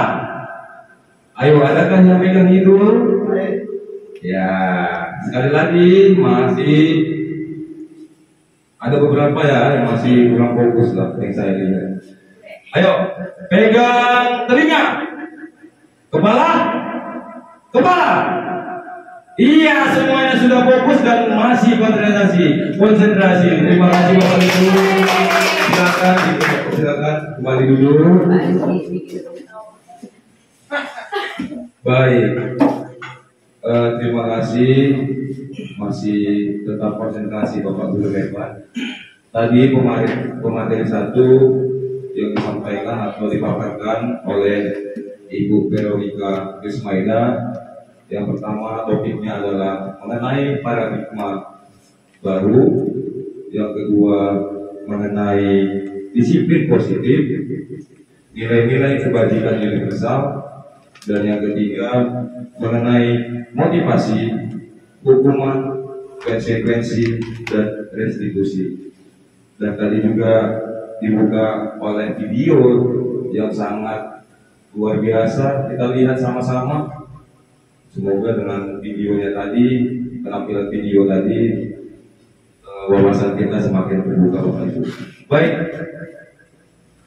Ayo, adakah yang pegang hidung? Ya, sekali lagi masih ada beberapa ya yang masih kurang fokus lah yang saya lihat. Ayo, pegang telinga, kepala, kepala. Iya, semuanya sudah fokus dan masih konsentrasi. Terima kasih Bapak Ibu. Silakan kembali dulu. Baik. Terima kasih. Masih tetap konsentrasi Bapak Guru hebat. Tadi pemateri 1 yang disampaikan atau dipaparkan oleh Ibu Veronica Krismaida. Yang pertama topiknya adalah mengenai paradigma baru. Yang kedua mengenai disiplin positif, nilai-nilai kebajikan universal. Dan yang ketiga mengenai motivasi, hukuman, konsekuensi, dan restitusi. Dan tadi juga dibuka oleh video yang sangat luar biasa. Kita lihat sama-sama. Semoga dengan videonya tadi, penampilan video tadi, wawasan kita semakin terbuka Bapak Ibu. Baik,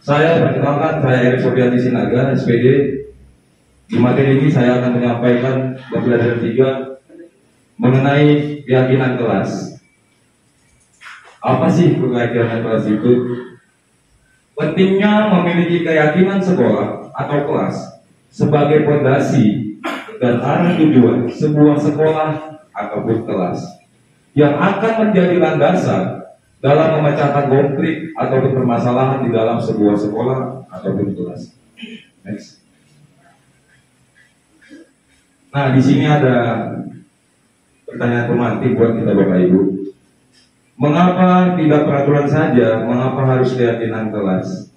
saya perkenalkan, saya Erik Sofian Sinaga, SPD. Di materi ini saya akan menyampaikan pembelajaran 3 mengenai keyakinan kelas. Apa sih keyakinan kelas itu? Pentingnya memiliki keyakinan sekolah atau kelas sebagai fondasi dan arah tujuan sebuah sekolah ataupun kelas yang akan menjadi landasan dalam memecahkan konflik ataupun permasalahan di dalam sebuah sekolah ataupun kelas. Next. Nah, di sini ada pertanyaan pemantik buat kita Bapak Ibu. Mengapa tidak peraturan saja? Mengapa harus keyakinan kelas?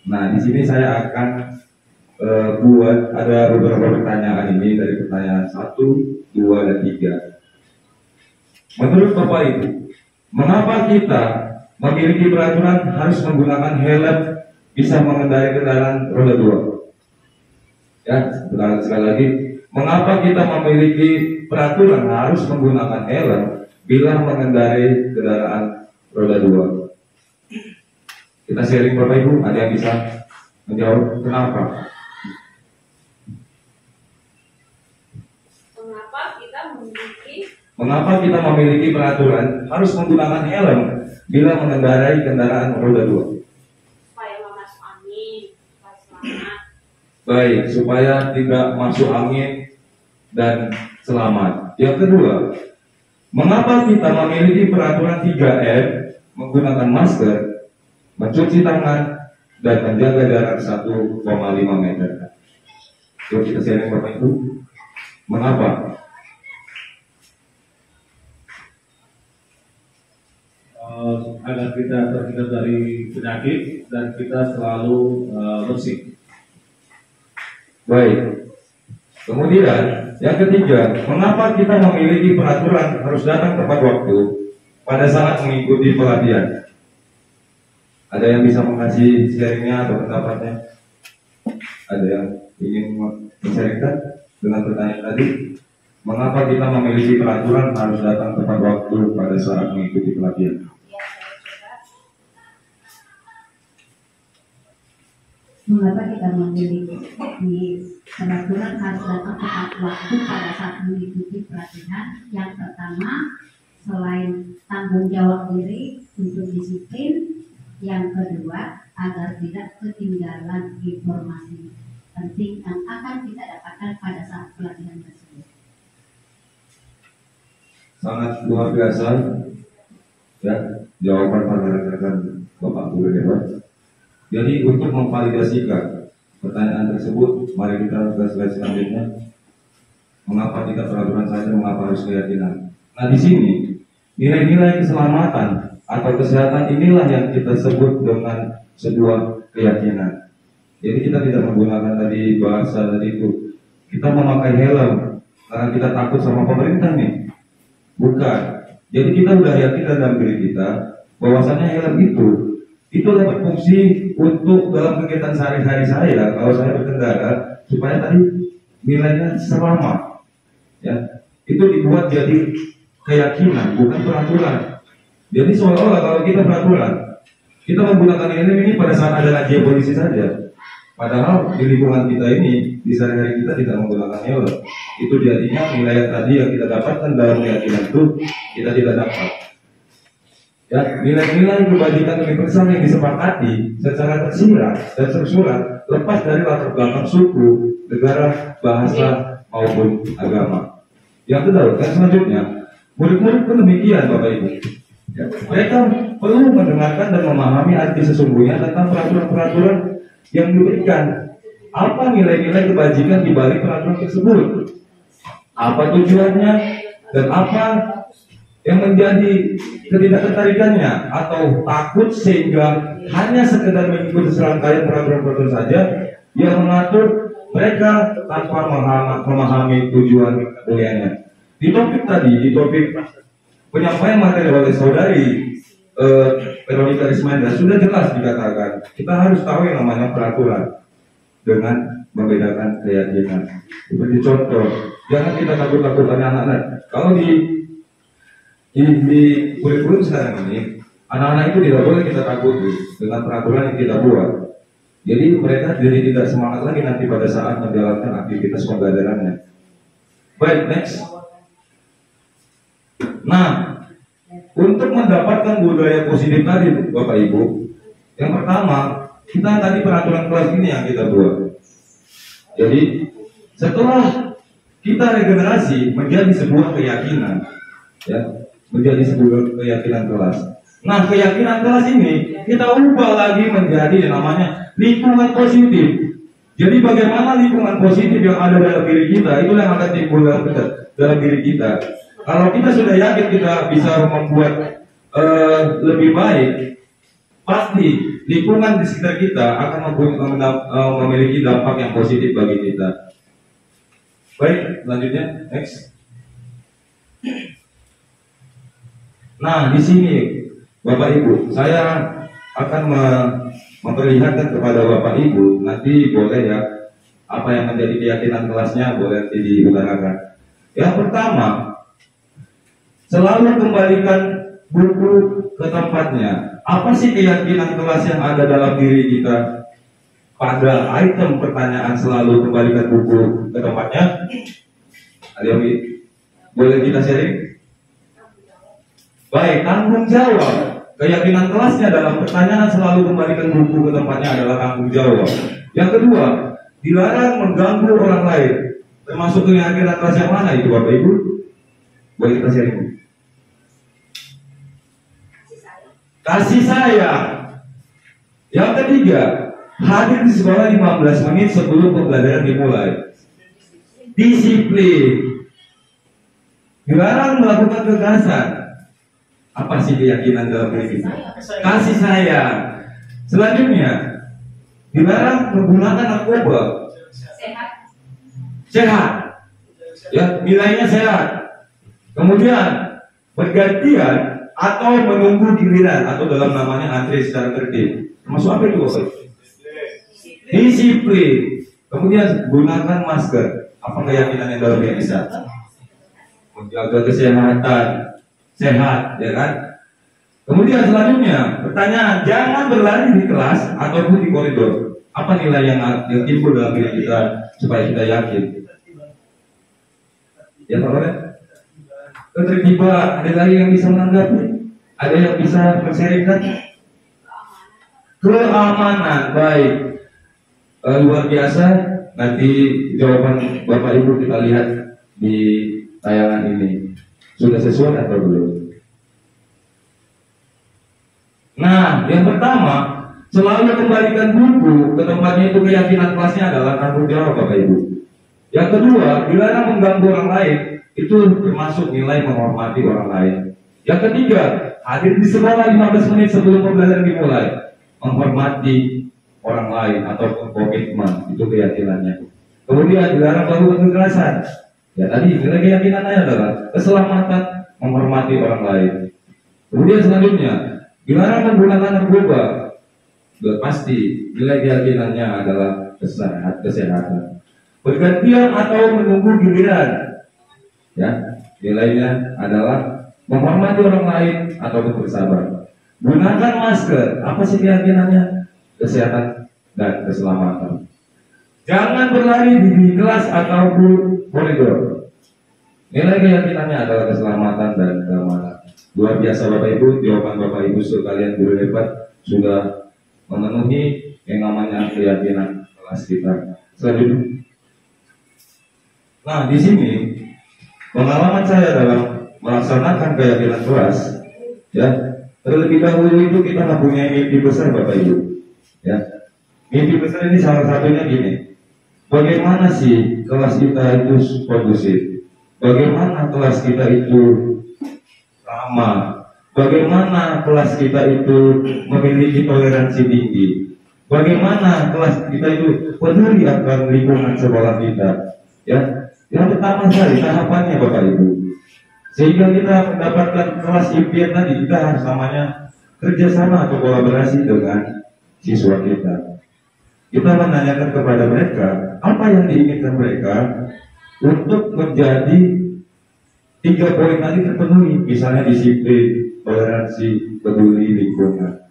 Nah, di sini saya akan buat ada beberapa pertanyaan ini dari pertanyaan 1, 2, dan 3. Menurut Bapak Ibu, mengapa kita memiliki peraturan harus menggunakan helm bisa mengendarai kendaraan roda 2? Ya, sekali lagi, mengapa kita memiliki peraturan harus menggunakan helm bila mengendarai kendaraan roda 2? Kita sharing Bapak Ibu, ada yang bisa menjawab kenapa? Mengapa kita memiliki peraturan harus menggunakan helm bila mengendarai kendaraan roda 2? Supaya nggak masuk angin, supaya selamat. Baik, supaya tidak masuk angin dan selamat. Yang kedua, mengapa kita memiliki peraturan 3M menggunakan masker, mencuci tangan, dan menjaga jarak 1,5 meter? Yuk kita sharing Bapak Ibu. Mengapa? Agar kita terhindar dari penyakit dan kita selalu bersih. Baik. Kemudian yang ketiga, mengapa kita memiliki peraturan harus datang tepat waktu pada saat mengikuti pelatihan? Ada yang bisa mengasih sharingnya atau pendapatnya? Ada yang ingin men-sharingkan dengan pertanyaan tadi? Mengapa kita memiliki peraturan harus datang tepat waktu pada saat mengikuti pelatihan? Mengapa kita memiliki peraturan harus datang tepat waktu pada saat mengikuti pelatihan? Yang pertama, selain tanggung jawab diri untuk disiplin, yang kedua, agar tidak ketinggalan informasi penting yang akan kita dapatkan pada saat pelatihan tersebut. Sangat luar biasa ya jawaban para rekan-rekan Bapak Guru Dewan. Jadi untuk memvalidasikan pertanyaan tersebut, mari kita ke slide selanjutnya. Mengapa kita peraturan saja, mengapa harus keyakinan? Nah di sini nilai-nilai keselamatan atau kesehatan inilah yang kita sebut dengan sebuah keyakinan. Jadi kita tidak menggunakan tadi bahasa tadi itu. Kita memakai helm karena kita takut sama pemerintah nih. Bukan. Jadi kita sudah yakin dalam diri kita bahwasanya helm itu dapat fungsi untuk dalam kegiatan sehari-hari saya kalau saya berkendara supaya tadi nilainya selamat. Ya, itu dibuat jadi keyakinan bukan peraturan. Jadi seolah-olah kalau kita peraturan, kita menggunakan ini pada saat ada razia polisi saja. Padahal di lingkungan kita ini, di sehari-hari kita tidak menggunakan helm. Itu jadinya nilai tadi yang kita dapatkan dalam keyakinan itu kita tidak dapat. Ya, nilai-nilai kebajikan universal yang disepakati secara tersirat dan tersurat lepas dari latar belakang suku, negara, bahasa maupun agama. Yang kedua, dan selanjutnya, murid-murid pun demikian, Bapak Ibu. Ya, mereka perlu mendengarkan dan memahami arti sesungguhnya tentang peraturan-peraturan yang diberikan. Apa nilai-nilai kebajikan di balik peraturan tersebut? Apa tujuannya dan apa yang menjadi ketidaktertarikannya atau takut sehingga hanya sekedar mengikuti serangkaian peraturan-peraturan saja yang mengatur mereka tanpa memahami tujuan mulianya. Di topik tadi, di topik penyampaian materi oleh saudari Veronica Rismanda sudah jelas dikatakan kita harus tahu yang namanya peraturan dengan membedakan keyakinan. Seperti contoh, jangan kita takut-takutkan anak-anak. Kalau di kurikulum sekarang ini, anak-anak itu tidak boleh kita takuti dengan peraturan yang kita buat. Jadi mereka jadi tidak semangat lagi nanti pada saat menjalankan aktivitas pembelajarannya. Baik, next. Nah, untuk mendapatkan budaya positif tadi, Bapak Ibu, yang pertama, kita tadi peraturan kelas ini yang kita buat. Jadi, setelah kita regenerasi menjadi sebuah keyakinan, ya, menjadi sebuah keyakinan kelas. Nah, keyakinan kelas ini kita ubah lagi menjadi yang namanya lingkungan positif. Jadi, bagaimana lingkungan positif yang ada dalam diri kita, itu yang akan timbul dalam diri kita. Kalau kita sudah yakin kita bisa membuat lebih baik, pasti lingkungan di sekitar kita akan memiliki dampak yang positif bagi kita. Baik, selanjutnya next. Nah, di sini Bapak Ibu, saya akan memperlihatkan kepada Bapak Ibu, nanti boleh ya, apa yang menjadi keyakinan kelasnya boleh diutarakan. Yang pertama, selalu kembalikan buku ke tempatnya. apa sih keyakinan kelas yang ada dalam diri kita? Pada item pertanyaan selalu kembalikan buku ke tempatnya. Ada yang boleh kita sharing? Baik, tanggung jawab. Keyakinan kelasnya dalam pertanyaan selalu kembalikan buku ke tempatnya adalah tanggung jawab. Yang kedua, dilarang mengganggu orang lain. Termasuk keyakinan kelas yang mana itu Bapak Ibu? Boleh kita sharing? Kasih sayang. Yang ketiga, hadir di sekolah 15 menit sebelum pembelajaran dimulai. Disiplin. Dilarang melakukan kekerasan. Apa sih keyakinan dalam diri kita? Kasih sayang. Selanjutnya, dilarang menggunakan narkoba. Sehat. Ya, nilainya sehat. Kemudian bergantian atau menunggu giliran atau dalam namanya antri secara tertib. Termasuk apa itu Bapak? Disiplin. Kemudian gunakan masker. Apa keyakinan yang dalam diri kita? Menjaga kesehatan, sehat, ya kan? Kemudian selanjutnya, pertanyaan, jangan berlari di kelas ataupun di koridor. Apa nilai yang timbul dalam diri kita supaya kita yakin? Ya Pak Roret? Ketertiban, ada lagi yang bisa menanggapi? Ada yang bisa men-sharingkan? Keamanan, baik. Luar biasa. Nanti jawaban Bapak Ibu kita lihat di tayangan ini. Sudah sesuai atau belum? Nah, yang pertama, selalu kembalikan buku ke tempatnya itu keyakinan kelasnya adalah tanggung jawab Bapak Ibu. Yang kedua, dilarang mengganggu orang lain, itu termasuk nilai menghormati orang lain. Yang ketiga, hadir di sekolah 15 menit sebelum pembelajaran dimulai, menghormati orang lain ataupun komitmen, itu keyakinannya. Kemudian dilarang melakukan kekerasan. Ya tadi nilai keyakinannya adalah keselamatan, menghormati orang lain. Kemudian selanjutnya, dilarang menggunakan narkoba. Pasti nilai keyakinannya adalah kesehatan. Bergantian atau menunggu giliran. Ya, nilainya adalah menghormati orang lain ataupun bersabar. Gunakan masker. Apa sih keyakinannya? Kesehatan dan keselamatan. Jangan berlari di kelas ataupun koridor. Nilai keyakinannya adalah keselamatan dan keamanan. Luar biasa Bapak Ibu, jawaban Bapak Ibu sekalian guru hebat sudah memenuhi yang namanya keyakinan kelas kita. Selanjutnya. Nah, di sini pengalaman saya dalam melaksanakan keyakinan kelas, ya, terlebih dahulu itu kita mempunyai mimpi besar Bapak Ibu, ya. Mimpi besar ini salah satunya gini, bagaimana sih kelas kita itu kondusif, bagaimana kelas kita itu ramah, bagaimana kelas kita itu memiliki toleransi tinggi, bagaimana kelas kita itu peduli akan lingkungan sekolah kita, ya. Yang pertama sekali tahapannya Bapak Ibu, sehingga kita mendapatkan kelas impian tadi, kita harus namanya kerjasama atau kolaborasi dengan siswa kita. Kita menanyakan kepada mereka apa yang diinginkan mereka untuk menjadi 3 poin tadi terpenuhi, misalnya disiplin, toleransi, peduli lingkungan.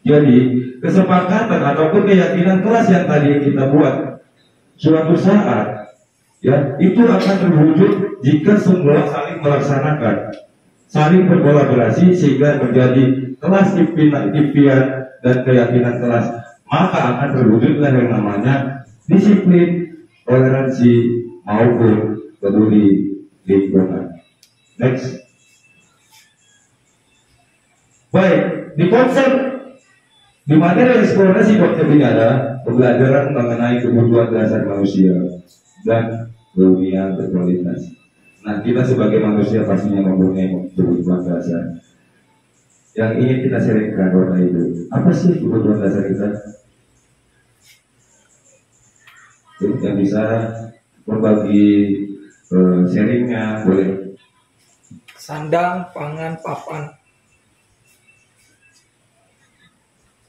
Jadi kesepakatan ataupun keyakinan kelas yang tadi kita buat suatu saat, ya, itu akan terwujud jika semua saling melaksanakan, saling berkolaborasi sehingga menjadi kelas impian dan keyakinan kelas. Maka akan terwujudlah yang namanya disiplin, toleransi maupun peduli lingkungan. Next. Baik, di konsep di materi eksplorasi konsep ini ada pembelajaran mengenai kebutuhan dasar manusia dan dunia berkualitas. Nah, kita sebagai manusia pastinya mempunyai kebutuhan dasar yang ingin kita sharingkan Bapak Ibu. Apa sih kebutuhan dasar kita? Yang bisa berbagi sharingnya boleh. Sandang, pangan, papan.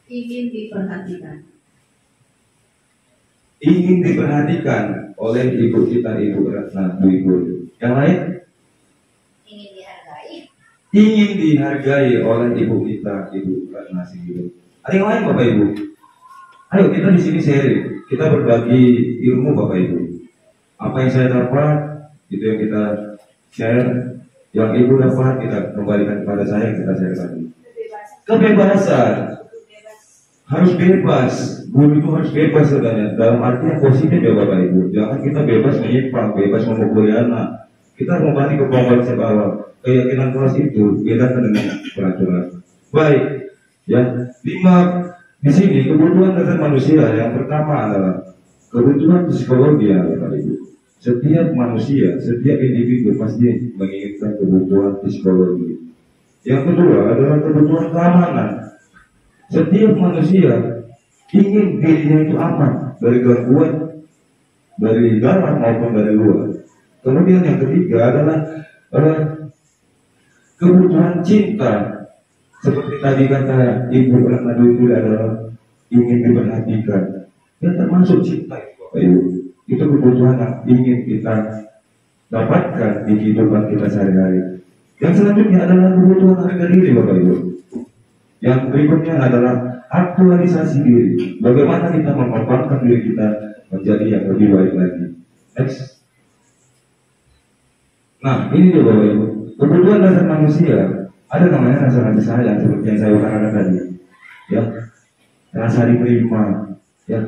Ingin diperhatikan. Ingin diperhatikan oleh ibu kita, Ibu Ratna, Bu Ibu. Yang lain? Ingin dihargai. ingin dihargai oleh ibu kita, Ibu Ratna Singgiring. Ada yang lain Bapak Ibu? Ayo kita di sini sharing, kita berbagi ilmu Bapak Ibu. Apa yang saya dapat, itu yang kita share. Yang Ibu dapat, kita kembalikan kepada saya, kita share lagi. Kebebasan harus bebas. Guru itu harus bebas sebenarnya. Dalam arti yang positif ya Bapak Ibu. Jangan kita bebas menyimpang, bebas memukuli anak. Kita kembali ke pokok awal. Keyakinan kelas itu bedakan dengan peraturan. Baik, ya 5 di sini kebutuhan dasar manusia yang pertama adalah kebutuhan psikologi ya Bapak Ibu. Setiap manusia, setiap individu pasti menginginkan kebutuhan psikologi. Yang kedua adalah kebutuhan keamanan. Setiap manusia ingin dirinya itu aman dari gangguan dari dalam maupun dari luar. Kemudian yang ketiga adalah kebutuhan cinta. Seperti tadi kata Ibu Ratna itu adalah ingin diperhatikan. Ya termasuk cinta itu Bapak Ibu. Itu kebutuhan yang ingin kita dapatkan di kehidupan kita sehari-hari. Yang selanjutnya adalah kebutuhan harga diri Bapak Ibu. Yang berikutnya adalah aktualisasi diri. Bagaimana kita mengembangkan diri kita menjadi yang lebih baik lagi. Next. Nah ini dia Bapak Ibu. Kebutuhan dasar manusia ada namanya rasa kasih sayang seperti yang saya utarakan tadi. Ya, rasa diterima. Ya,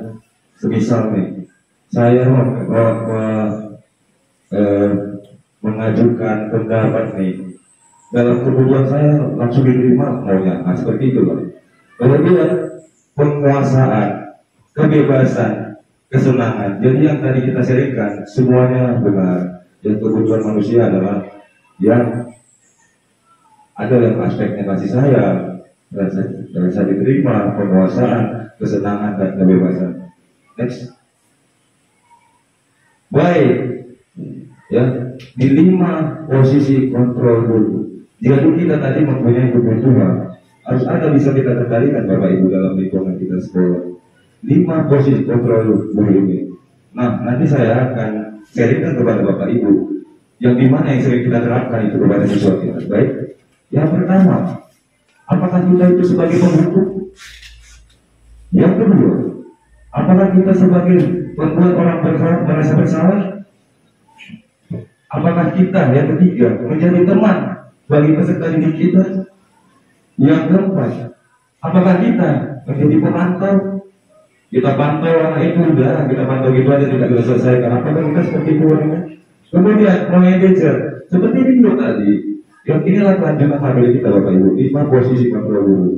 semisal nih, saya mengajukan pendapat nih. Dalam kebutuhan saya langsung diterima maunya. Nah, seperti itu Pak. Kemudian penguasaan, kebebasan, kesenangan. Jadi yang tadi kita sharingkan semuanya benar. Yang kebutuhan manusia adalah yang ada yang aspeknya kasih sayang, rasa diterima, penguasaan, kesenangan dan kebebasan. Next. Baik, ya di 5 posisi kontrol dulu. Jika kita tadi mempunyai kebutuhan, harus ada bisa kita kendalikan Bapak Ibu dalam lingkungan kita sekolah. 5 posisi kontrol dulu ini. Nah, nanti saya akan sharingkan kepada Bapak Ibu yang dimana yang sering kita terapkan itu kepada siswa kita. Baik. Yang pertama, apakah kita itu sebagai pembuku? Yang kedua, apakah kita sebagai membuat orang merasa bersalah? Apakah kita yang ketiga menjadi teman bagi peserta didik kita? Yang keempat, apakah kita menjadi pemantau? Kita pantau anak itu udah, kita pantau gitu aja tidak bisa selesaikan. Apakah kita seperti itu orangnya? Kemudian manajer seperti video tadi. Yang inilah kelanjutan materi kita Bapak Ibu. 5 posisi kontrol dulu.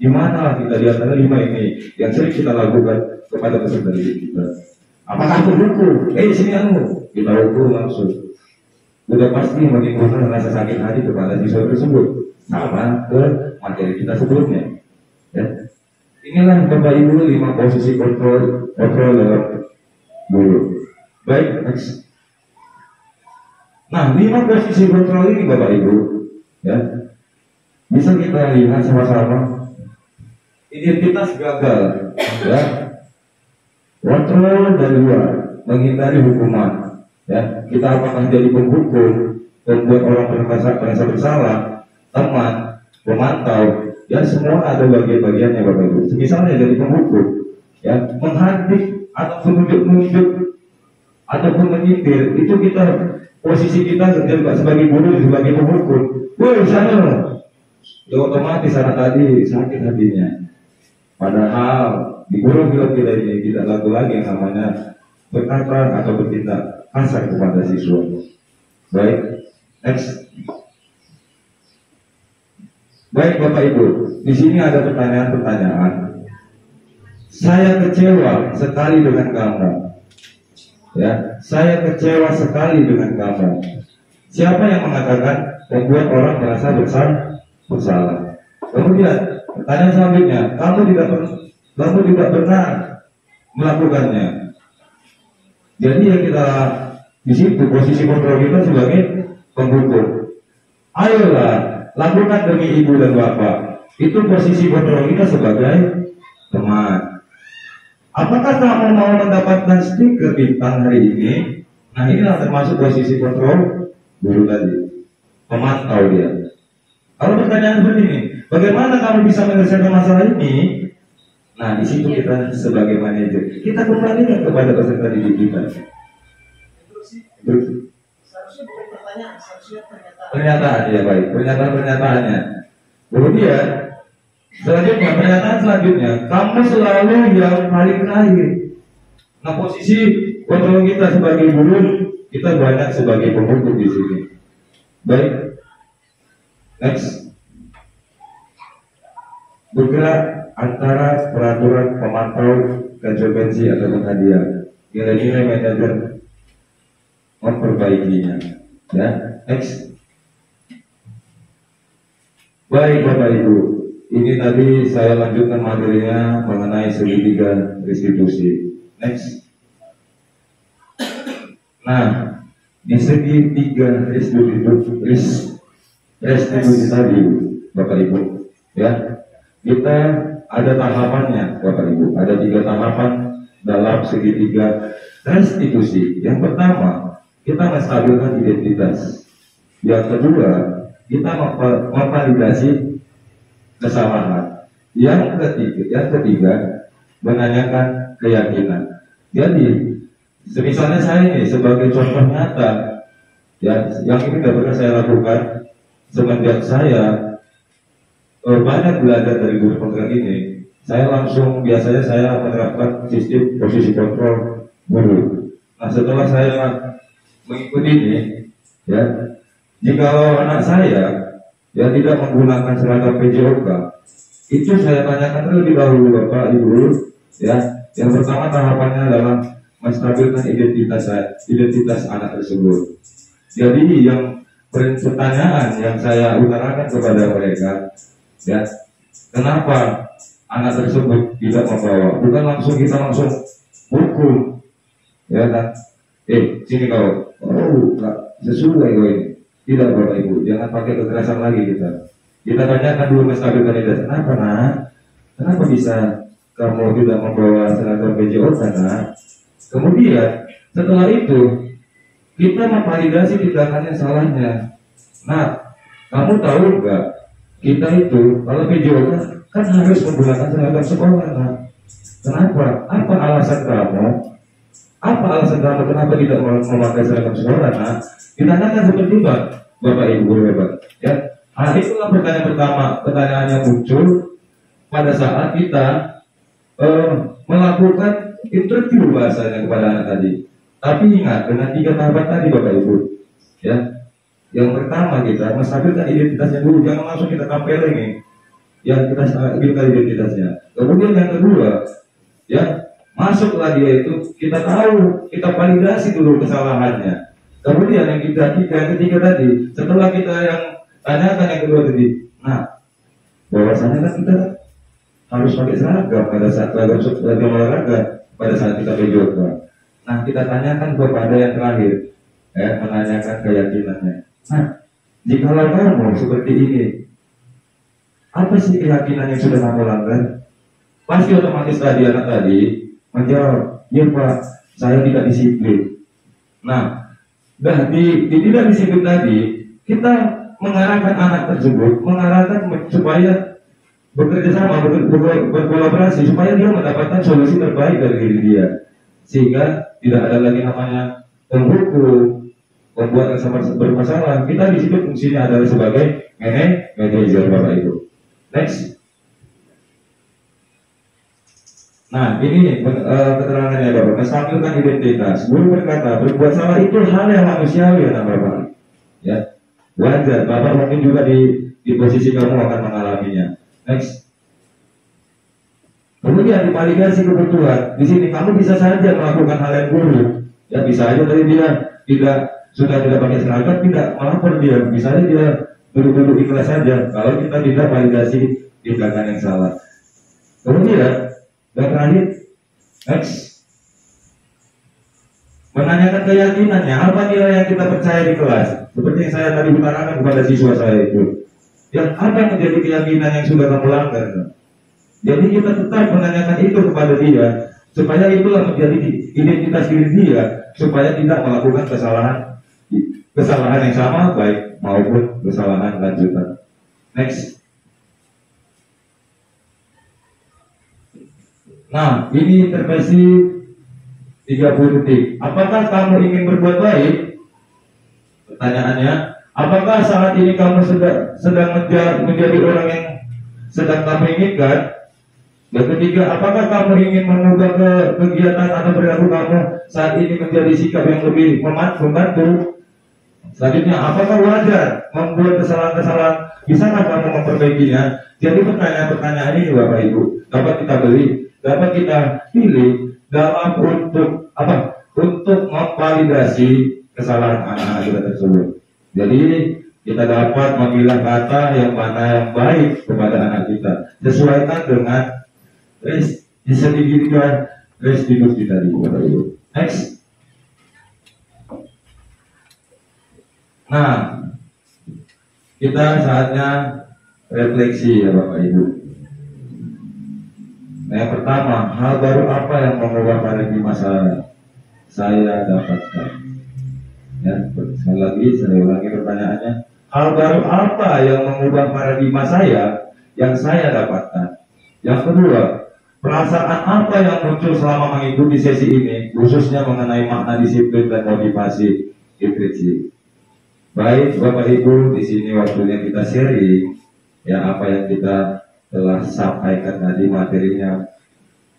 Di mana kita di antara 5 ini yang sering kita lakukan kepada peserta didik kita. Apakah aku hukum? Sini anu, kita hukum langsung. Sudah pasti menimbulkan rasa sakit hati kepada siswa tersebut. Sama ke materi kita sebelumnya. Ya. Inilah Bapak Ibu 5 posisi kontrol dalam dulu. Baik, next. Nah, 5 posisi kontrol ini Bapak Ibu, ya, bisa kita lihat sama-sama. Identitas gagal, ya, kontrol dari luar, menghindari hukuman, ya. Kita apakah jadi penghukum, membuat orang merasa bersalah, teman, pemantau, ya semua ada bagian-bagiannya Bapak Ibu. Misalnya jadi penghukum, ya, menghadik ataupun menunjuk ataupun menyitir, itu kita posisi kita sebagai guru, sebagai penghukum. Woi sana, ya otomatis anak tadi sakit hatinya. Padahal di guru kita ini tidak laku lagi yang namanya berkata atau bertindak kasar kepada siswa. Baik, next. Baik Bapak Ibu, di sini ada pertanyaan-pertanyaan. Saya kecewa sekali dengan kamu. Ya, saya kecewa sekali dengan kamu. Siapa yang mengatakan membuat orang merasa bersalah? Kemudian pertanyaan selanjutnya, kamu tidak pernah melakukannya. Jadi yang kita di situ posisi kontrol kita sebagai penghukum. Ayolah, lakukan demi ibu dan bapak. Itu posisi kontrol kita sebagai teman. Apakah kamu mau mendapatkan stiker bintang hari ini? Nah inilah termasuk posisi kontrol guru tadi. Pemantau dia. Kalau pertanyaan begini, bagaimana kamu bisa menyelesaikan masalah ini? Nah, di situ kita sebagai manajer, kita kembalikan kepada peserta didik kita. Seharusnya bukan pertanyaan, seharusnya pernyataan. Pernyataan, ya baik. Pernyataannya. Kemudian, selanjutnya, pernyataan selanjutnya, kamu selalu yang paling terakhir. Nah, posisi kontrol kita sebagai guru, kita banyak sebagai pemutus di sini. Baik. Next. Bergerak antara peraturan pemantau konsekuensi atau hadiah. Nilai-nilai manajer memperbaikinya. Ya, next. Baik Bapak Ibu, ini tadi saya lanjutkan materinya mengenai segitiga restitusi. Next. Nah, di segitiga restitusi tadi, Bapak Ibu, ya, kita ada tahapannya, Bapak Ibu. Ada 3 tahapan dalam segitiga restitusi. Yang pertama, kita menstabilkan identitas. Yang kedua, kita memvalidasi kesalahan. Yang ketiga, menanyakan keyakinan. Jadi, misalnya saya ini sebagai contoh nyata, ya, yang ini tidak pernah saya lakukan semenjak saya banyak belajar dari guru program ini. Saya langsung biasanya saya menerapkan sistem posisi kontrol guru. Nah, setelah saya mengikuti ini, ya, jika anak saya ya tidak menggunakan seragam PJOK, itu saya tanyakan terlebih dahulu Bapak Ibu, ya. Yang pertama tahapannya adalah menstabilkan identitas anak tersebut. Jadi yang pertanyaan yang saya utarakan kepada mereka, ya, kenapa anak tersebut tidak membawa? Bukan langsung kita langsung hukum, ya kan? Sini kau, sesuai kau ini. Tidak Bapak Ibu, jangan pakai kekerasan lagi kita. Kita tanyakan dulu menstabilkan identitas. Kenapa nak? Kenapa bisa kamu tidak membawa seragam PJOK nak? Kemudian setelah itu kita memvalidasi tindakan yang salahnya. Nah, kamu tahu nggak? Kita itu kalau PJOK kan harus menggunakan seragam sekolah. Nah, kenapa? Apa alasan kamu? Apa alasan kamu kenapa tidak memakai seragam sekolah? Nah, ditanyakan seperti itu, Bapak Ibu guru Bapak. Ya, nah, itulah pertanyaan pertama. Pertanyaan yang muncul pada saat kita melakukan interview bahasanya kepada anak tadi. Tapi ingat dengan 3 tahapan tadi Bapak Ibu, ya. Yang pertama kita menstabilkan identitasnya dulu, jangan langsung kita tampilin nih. Ya, kita stabilkan identitasnya. Kemudian yang kedua, ya, masuklah dia itu, kita tahu, kita validasi dulu kesalahannya. Kemudian yang ketiga tadi, setelah kita yang tanyakan yang kedua tadi, nah, bahwasanya kan kita harus pakai seragam pada saat seragam olahraga pada saat kita PJOK. Nah, kita tanyakan kepada yang terakhir, ya, menanyakan keyakinannya. Nah, jika kamu seperti ini, apa sih keyakinan yang sudah kamu langgar? Pasti otomatis tadi anak tadi menjawab, ya Pak, saya tidak disiplin. Nah, di tidak disiplin tadi, kita mengarahkan anak tersebut, mengarahkan supaya bekerja sama, berkolaborasi, supaya dia mendapatkan solusi terbaik dari diri dia. Sehingga tidak ada lagi namanya penghukum, pembuat yang bermasalah. Kita di situ fungsinya adalah sebagai manajer Bapak Ibu. Next. Nah, ini keterangannya Bapak. Menstabilkan identitas. Guru berkata, berbuat salah itu hal yang manusiawi ya Bapak. Ya, wajar. Bapak mungkin juga di posisi kamu akan mengalaminya. Next. Kemudian divalidasi kebutuhan. Di sini kamu bisa saja melakukan hal yang buruk. Ya, bisa aja tadi dia sudah tidak pakai seragam, tidak melapor dia. Bisa aja dia duduk-duduk ikhlas saja. Kalau kita tidak validasi tindakan yang salah. Kemudian yang terakhir, next. Menanyakan keyakinannya, apa nilai yang kita percaya di kelas? Seperti yang saya tadi utarakan kepada siswa saya itu. Yang apa yang menjadi keyakinan yang sudah kamu langgar? Jadi kita tetap menanyakan itu kepada dia, supaya itulah menjadi identitas diri dia, supaya tidak melakukan kesalahan yang sama, baik maupun kesalahan lanjutan. Next. Nah, ini intervensi 30 detik. Apakah kamu ingin berbuat baik? Pertanyaannya, apakah saat ini kamu sedang menjadi orang yang sedang kamu inginkan? Yang ketiga, apakah kamu ingin mengubah kegiatan atau perilaku kamu saat ini menjadi sikap yang lebih membantu? Selanjutnya, apakah wajar membuat kesalahan-kesalahan? Bisakah kamu memperbaikinya? Jadi pertanyaan-pertanyaan ini Bapak Ibu dapat kita beli, dapat kita pilih dalam untuk apa? Untuk memvalidasi kesalahan anak-anak kita tersebut. Jadi kita dapat memilah kata yang mana yang baik kepada anak kita, sesuaikan dengan restitusi tadi Bapak Ibu. Next. Nah, kita saatnya refleksi ya Bapak Ibu. Nah, yang pertama, hal baru apa yang mengubah paradigma saya dapatkan? Ya, sekali lagi saya ulangi pertanyaannya. Hal baru apa yang mengubah paradigma saya yang saya dapatkan? Yang kedua, perasaan apa yang muncul selama mengikuti sesi ini, khususnya mengenai makna disiplin dan motivasi intrinsik. Baik Bapak Ibu, di sini waktunya kita sharing ya apa yang kita telah sampaikan tadi materinya.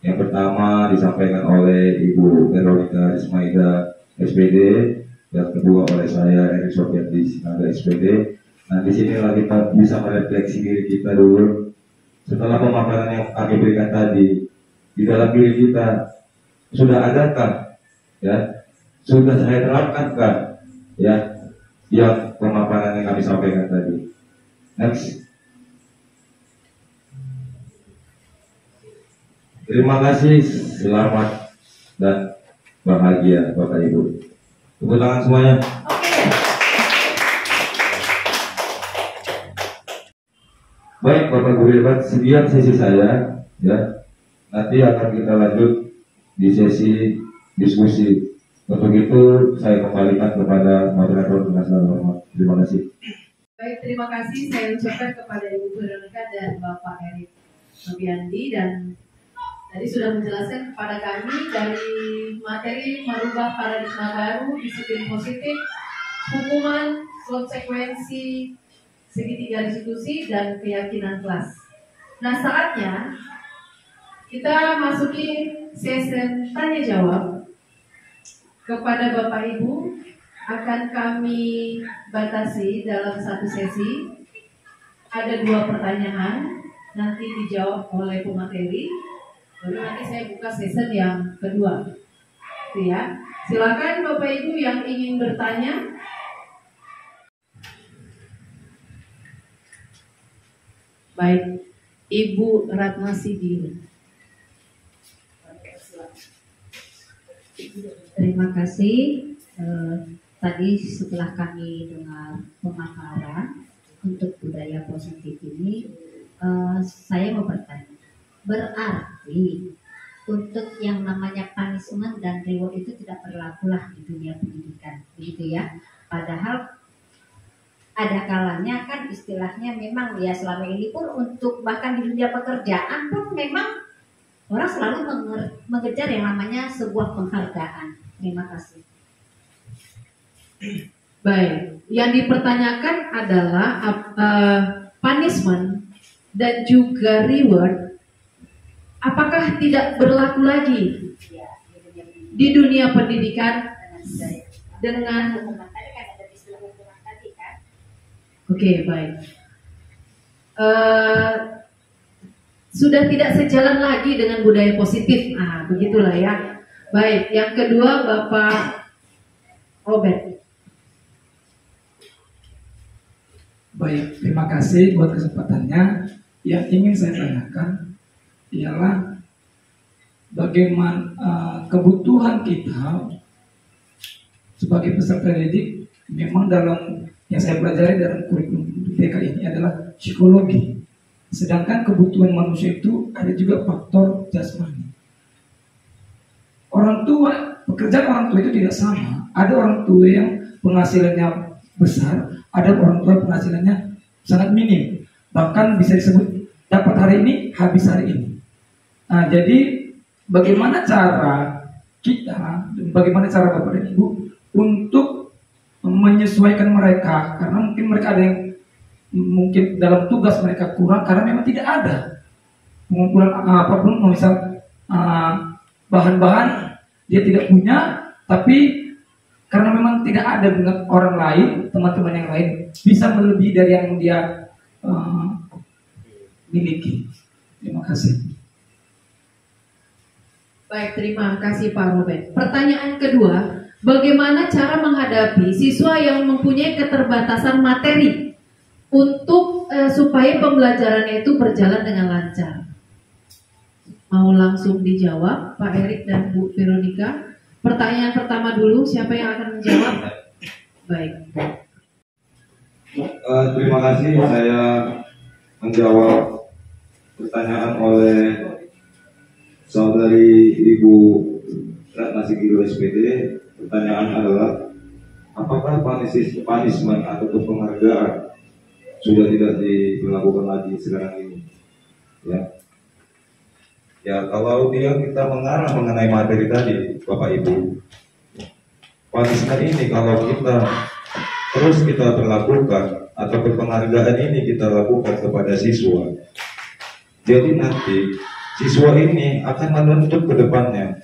Yang pertama disampaikan oleh Ibu Veronica Rismaida SPD, yang kedua oleh saya Erik Sofiandi Sinaga SPD. Nah, di sinilah kita bisa merefleksi diri kita dulu. Setelah pemaparan yang kami berikan tadi, di dalam diri kita sudah adakah ya, sudah saya terapkankah ya yang pemaparan yang kami sampaikan tadi. Next. Terima kasih, selamat dan bahagia Bapak Ibu. Tepuk tangan semuanya. Baik Bapak Guru hebat, sekian sesi saya ya. Nanti akan kita lanjut di sesi diskusi. Untuk itu saya kembalikan kepada moderator dengan segala hormat. Terima kasih. Baik, terima kasih saya ucapkan kepada Ibu Veronica dan Bapak Erik Sofiandi, dan tadi sudah menjelaskan kepada kami dari materi merubah paradigma baru, disiplin positif, hukuman, konsekuensi, segitiga institusi, dan keyakinan kelas. Nah, saatnya kita masuki sesi tanya jawab. Kepada Bapak Ibu akan kami batasi dalam satu sesi. Ada 2 pertanyaan, nanti dijawab oleh pemateri. Baru nanti saya buka sesi yang kedua. Itu ya. Silakan Bapak Ibu yang ingin bertanya. Baik, Ibu Ratna Sidi. Terima kasih. Tadi setelah kami dengar pemaparan untuk budaya positif ini, saya mau bertanya, berarti untuk yang namanya punishment dan reward itu tidak berlakulah di dunia pendidikan, begitu ya? Padahal ada kalanya kan istilahnya memang ya selama ini pun untuk bahkan di dunia pekerjaan pun memang orang selalu mengejar yang namanya sebuah penghargaan. Terima kasih. Baik, yang dipertanyakan adalah punishment dan juga reward apakah tidak berlaku lagi di dunia pendidikan dengan Oke, baik. Sudah tidak sejalan lagi dengan budaya positif. Nah, begitulah ya. Baik, yang kedua Bapak Robert. Baik, terima kasih buat kesempatannya. Yang ingin saya tanyakan ialah bagaimana kebutuhan kita sebagai peserta didik memang dalam yang saya pelajari dalam kurikulum TK ini adalah psikologi. Sedangkan kebutuhan manusia itu ada juga faktor jasmani. Orang tua, pekerjaan orang tua itu tidak sama. Ada orang tua yang penghasilannya besar, ada orang tua yang penghasilannya sangat minim. bahkan bisa disebut dapat hari ini habis hari ini. Nah, jadi bagaimana cara kita, bagaimana cara Bapak dan Ibu untuk menyesuaikan mereka, karena mungkin mereka ada yang mungkin dalam tugas mereka kurang karena memang tidak ada pengumpulan apapun, misal bahan-bahan dia tidak punya, tapi karena memang tidak ada dengan orang lain, teman-teman yang lain bisa melebihi dari yang dia miliki. Terima kasih. Baik, terima kasih Pak Ruben. Pertanyaan kedua, bagaimana cara menghadapi siswa yang mempunyai keterbatasan materi untuk supaya pembelajarannya itu berjalan dengan lancar? Mau langsung dijawab Pak Erik dan Bu Veronica? Pertanyaan pertama dulu, siapa yang akan menjawab? Baik. Terima kasih, saya menjawab pertanyaan oleh saudari Ibu Ratna Sigiro SPD. Pertanyaan adalah, apakah punishment atau penghargaan sudah tidak diberlakukan lagi sekarang ini? Ya, kalau kita mengarah mengenai materi tadi, Bapak Ibu, punishment ini kalau kita berlakukan atau penghargaan ini kita lakukan kepada siswa, jadi nanti siswa ini akan menuntut ke depannya.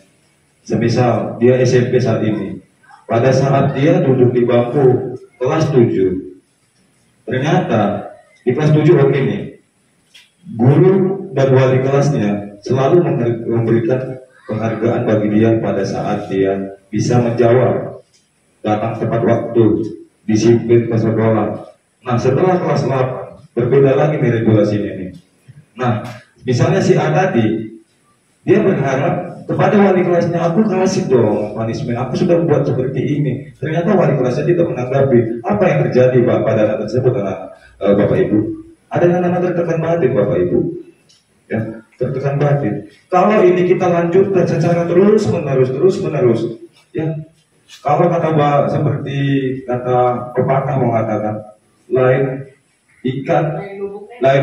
Semisal dia SMP saat ini, pada saat dia duduk di bangku kelas 7, ternyata di kelas 7 begini, guru dan wali kelasnya selalu memberikan penghargaan bagi dia pada saat dia bisa menjawab, datang tepat waktu, disiplin ke sekolah. Nah, setelah kelas 8 berbeda lagi nih regulasinya ini. Nah, misalnya si A tadi, dia berharap kepada wali kelasnya, aku kasih dong punishment, aku sudah buat seperti ini. Ternyata wali kelasnya tidak menanggapi. Apa yang terjadi Pak pada anak tersebut, Bapak Ibu? Ada yang namanya tertekan batin, Bapak Ibu. Ya, tertekan batin. Kalau ini kita lanjutkan secara terus menerus, ya. Kalau kata seperti kata pepatah mengatakan, lain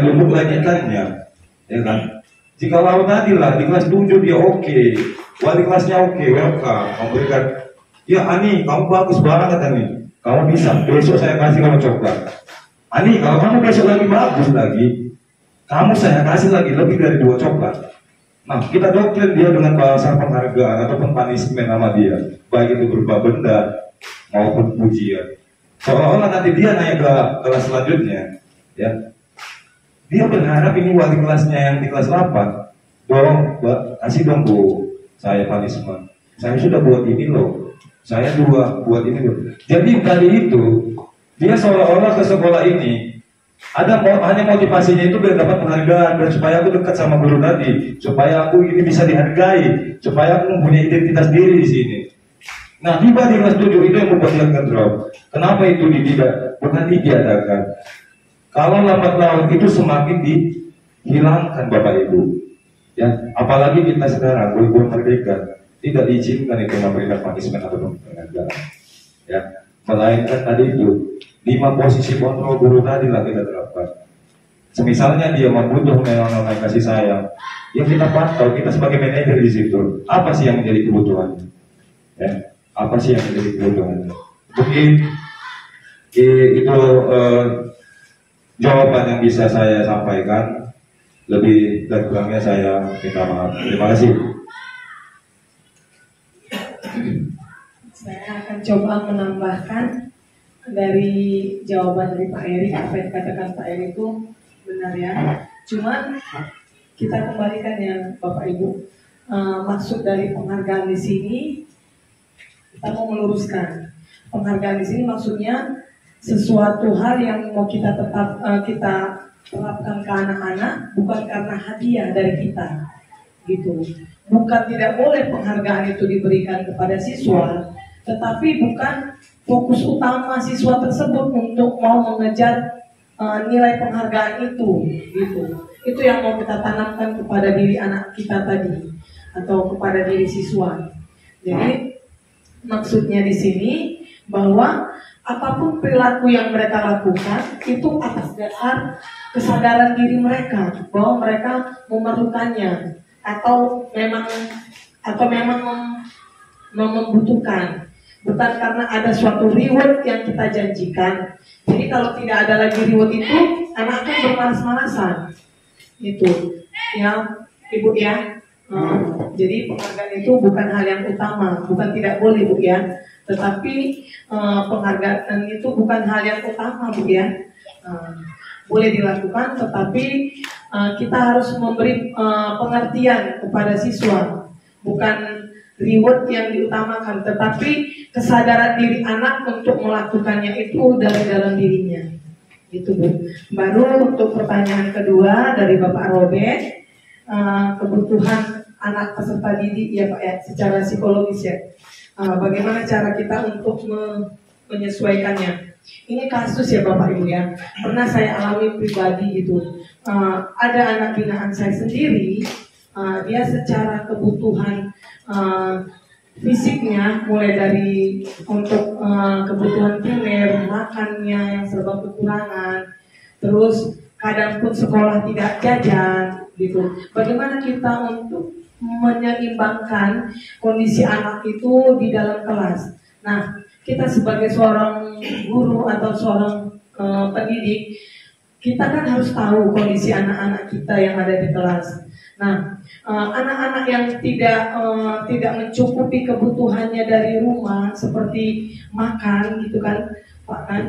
lubuk lain ikannya, ya kan? Jika laut tadi lah di kelas 7 dia oke, wali kelasnya oke, welcome, memberikan, ya Ani, kamu bagus banget Ani, kamu bisa, besok saya kasih kamu coklat. Ani, kalau kamu besok lagi bagus lagi, kamu saya kasih lagi lebih dari 2 coklat. Nah, kita doktrin dia dengan bahasa penghargaan atau punishment sama dia, baik itu berupa benda maupun pujian. Seolah-olah nanti dia naik ke kelas selanjutnya, ya. Dia berharap ini wali kelasnya yang di kelas 8, kasih dong Bu, saya punishment. Saya sudah buat ini loh, saya buat ini loh. Jadi dari itu, dia seolah-olah ke sekolah ini hanya motivasinya itu biar dapat penghargaan, dan supaya aku dekat sama guru tadi, supaya aku ini bisa dihargai, supaya aku mempunyai identitas diri di sini. Nah, tiba di kelas 7 itu yang membuat dia ngedrop. Kenapa itu bukan diadakan? Kalau lambat laun itu semakin dihilangkan Bapak Ibu. Ya, apalagi kita sekarang guru merdeka tidak diizinkan itu memberikan punishment atau penghargaan. Ya, melainkan tadi itu 5 posisi kontrol guru tadi lah kita terapkan. Semisalnya dia membutuh mengenai kasih sayang, ya kita pantau, kita sebagai manajer di situ, apa sih yang menjadi kebutuhannya? Ya, apa sih yang menjadi kebutuhannya? Mungkin itu jawaban yang bisa saya sampaikan. Lebih dan kurangnya saya minta maaf. Terima kasih. Saya akan coba menambahkan dari jawaban dari Pak Erik. Apa yang dikatakan Pak Erik itu benar ya. Cuman kita kembalikan ya Bapak Ibu. Maksud dari penghargaan di sini kita mau meluruskan. Penghargaan di sini maksudnya sesuatu hal yang mau kita terapkan ke anak-anak bukan karena hadiah dari kita, gitu. Bukan tidak boleh penghargaan itu diberikan kepada siswa, tetapi bukan fokus utama siswa tersebut untuk mau mengejar nilai penghargaan itu, gitu. Itu yang mau kita tanamkan kepada diri anak kita tadi atau kepada diri siswa. Jadi maksudnya di sini bahwa apapun perilaku yang mereka lakukan itu atas dasar kesadaran diri mereka bahwa mereka memerlukannya atau memang membutuhkan, bukan karena ada suatu reward yang kita janjikan. Jadi kalau tidak ada lagi reward itu, anak akan bermalas-malasan. Itu ya Ibu ya. Jadi penghargaan itu bukan hal yang utama, bukan tidak boleh Bu ya. Tetapi penghargaan itu bukan hal yang utama Bu ya. Boleh dilakukan, tetapi kita harus memberi pengertian kepada siswa, bukan reward yang diutamakan, tetapi kesadaran diri anak untuk melakukannya itu dari dalam dirinya. Itu Bu. Baru untuk pertanyaan kedua dari Bapak Robert, kebutuhan anak peserta didik ya Pak ya, secara psikologis ya. Bagaimana cara kita untuk menyesuaikannya? Ini kasus ya Bapak Ibu ya, pernah saya alami pribadi gitu. Ada anak binaan saya sendiri, dia secara kebutuhan fisiknya, mulai dari untuk kebutuhan primer, makannya yang serba kekurangan, terus kadang pun sekolah tidak jajan gitu. Bagaimana kita untuk menyeimbangkan kondisi anak itu di dalam kelas? Nah, kita sebagai seorang guru atau seorang pendidik, kita kan harus tahu kondisi anak-anak kita yang ada di kelas. Nah, anak-anak yang tidak mencukupi kebutuhannya dari rumah seperti makan gitu kan, Pak kan,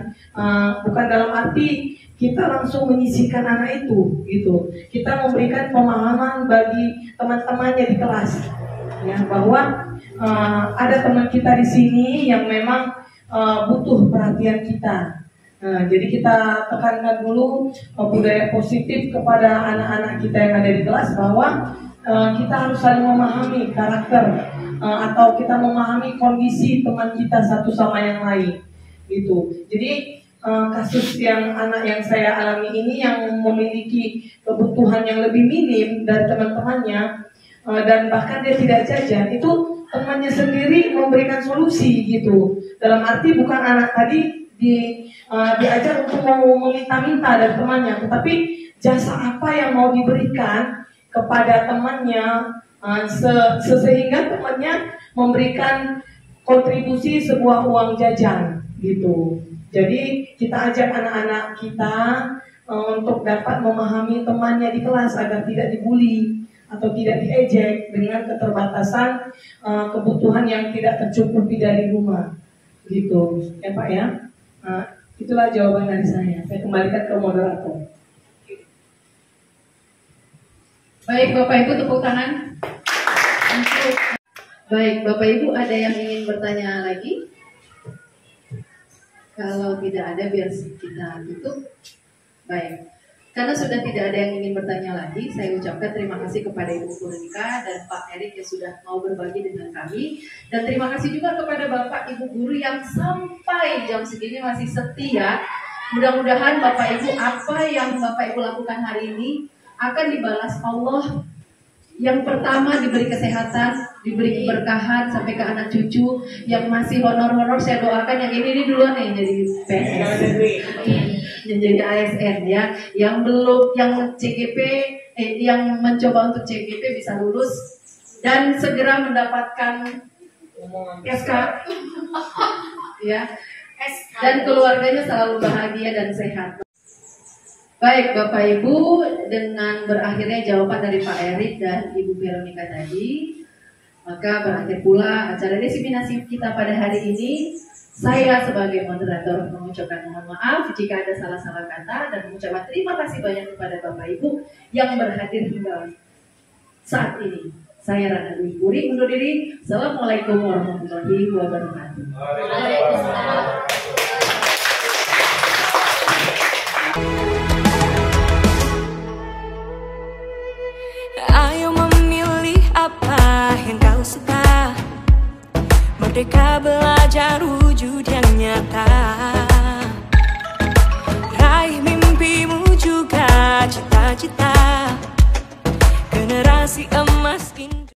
bukan dalam arti kita langsung menyisihkan anak itu gitu. Kita memberikan pemahaman bagi teman-temannya di kelas ya, bahwa ada teman kita di sini yang memang butuh perhatian kita. Jadi kita tekankan dulu budaya positif kepada anak-anak kita yang ada di kelas, bahwa kita harus saling memahami karakter atau kita memahami kondisi teman kita satu sama yang lain gitu. Jadi kasus yang anak yang saya alami ini yang memiliki kebutuhan yang lebih minim dari teman-temannya, dan bahkan dia tidak jajan, itu temannya sendiri memberikan solusi gitu. Dalam arti bukan anak tadi diajar untuk mau meminta-minta dari temannya, tetapi jasa apa yang mau diberikan kepada temannya, sehingga temannya memberikan kontribusi sebuah uang jajan gitu. Jadi kita ajak anak-anak kita untuk dapat memahami temannya di kelas agar tidak dibully atau tidak diejek dengan keterbatasan kebutuhan yang tidak tercukupi dari rumah gitu ya Pak ya. Itulah jawaban dari saya. Saya kembalikan ke moderator. Baik Bapak Ibu, tepuk tangan. Baik Bapak Ibu, ada yang ingin bertanya lagi? Kalau tidak ada, biar kita tutup. Baik, karena sudah tidak ada yang ingin bertanya lagi, saya ucapkan terima kasih kepada Ibu Veronica dan Pak Erik yang sudah mau berbagi dengan kami. Dan terima kasih juga kepada Bapak Ibu guru yang sampai jam segini masih setia. Mudah-mudahan Bapak Ibu, apa yang Bapak Ibu lakukan hari ini akan dibalas Allah. Yang pertama diberi kesehatan, diberi keberkahan sampai ke anak cucu. Yang masih honor-honor saya doakan yang ini duluan yang jadi PNS, yang jadi ASN ya. Yang belum, yang CGP, yang mencoba untuk CGP bisa lulus dan segera mendapatkan SK ya. Dan keluarganya selalu bahagia dan sehat. Baik Bapak Ibu, dengan berakhirnya jawaban dari Pak Erik dan Ibu Veronica tadi, maka berakhir pula acara diseminasi kita pada hari ini. Saya sebagai moderator mengucapkan mohon maaf jika ada salah-salah kata dan mengucapkan terima kasih banyak kepada Bapak Ibu yang berhadir hingga saat ini. Saya Rana Dwi Puri undur diri. Assalamualaikum warahmatullahi wabarakatuh. Ayo memilih apa yang kau suka, merdeka belajar wujud yang nyata. Raih mimpimu juga cita-cita, generasi emas ini.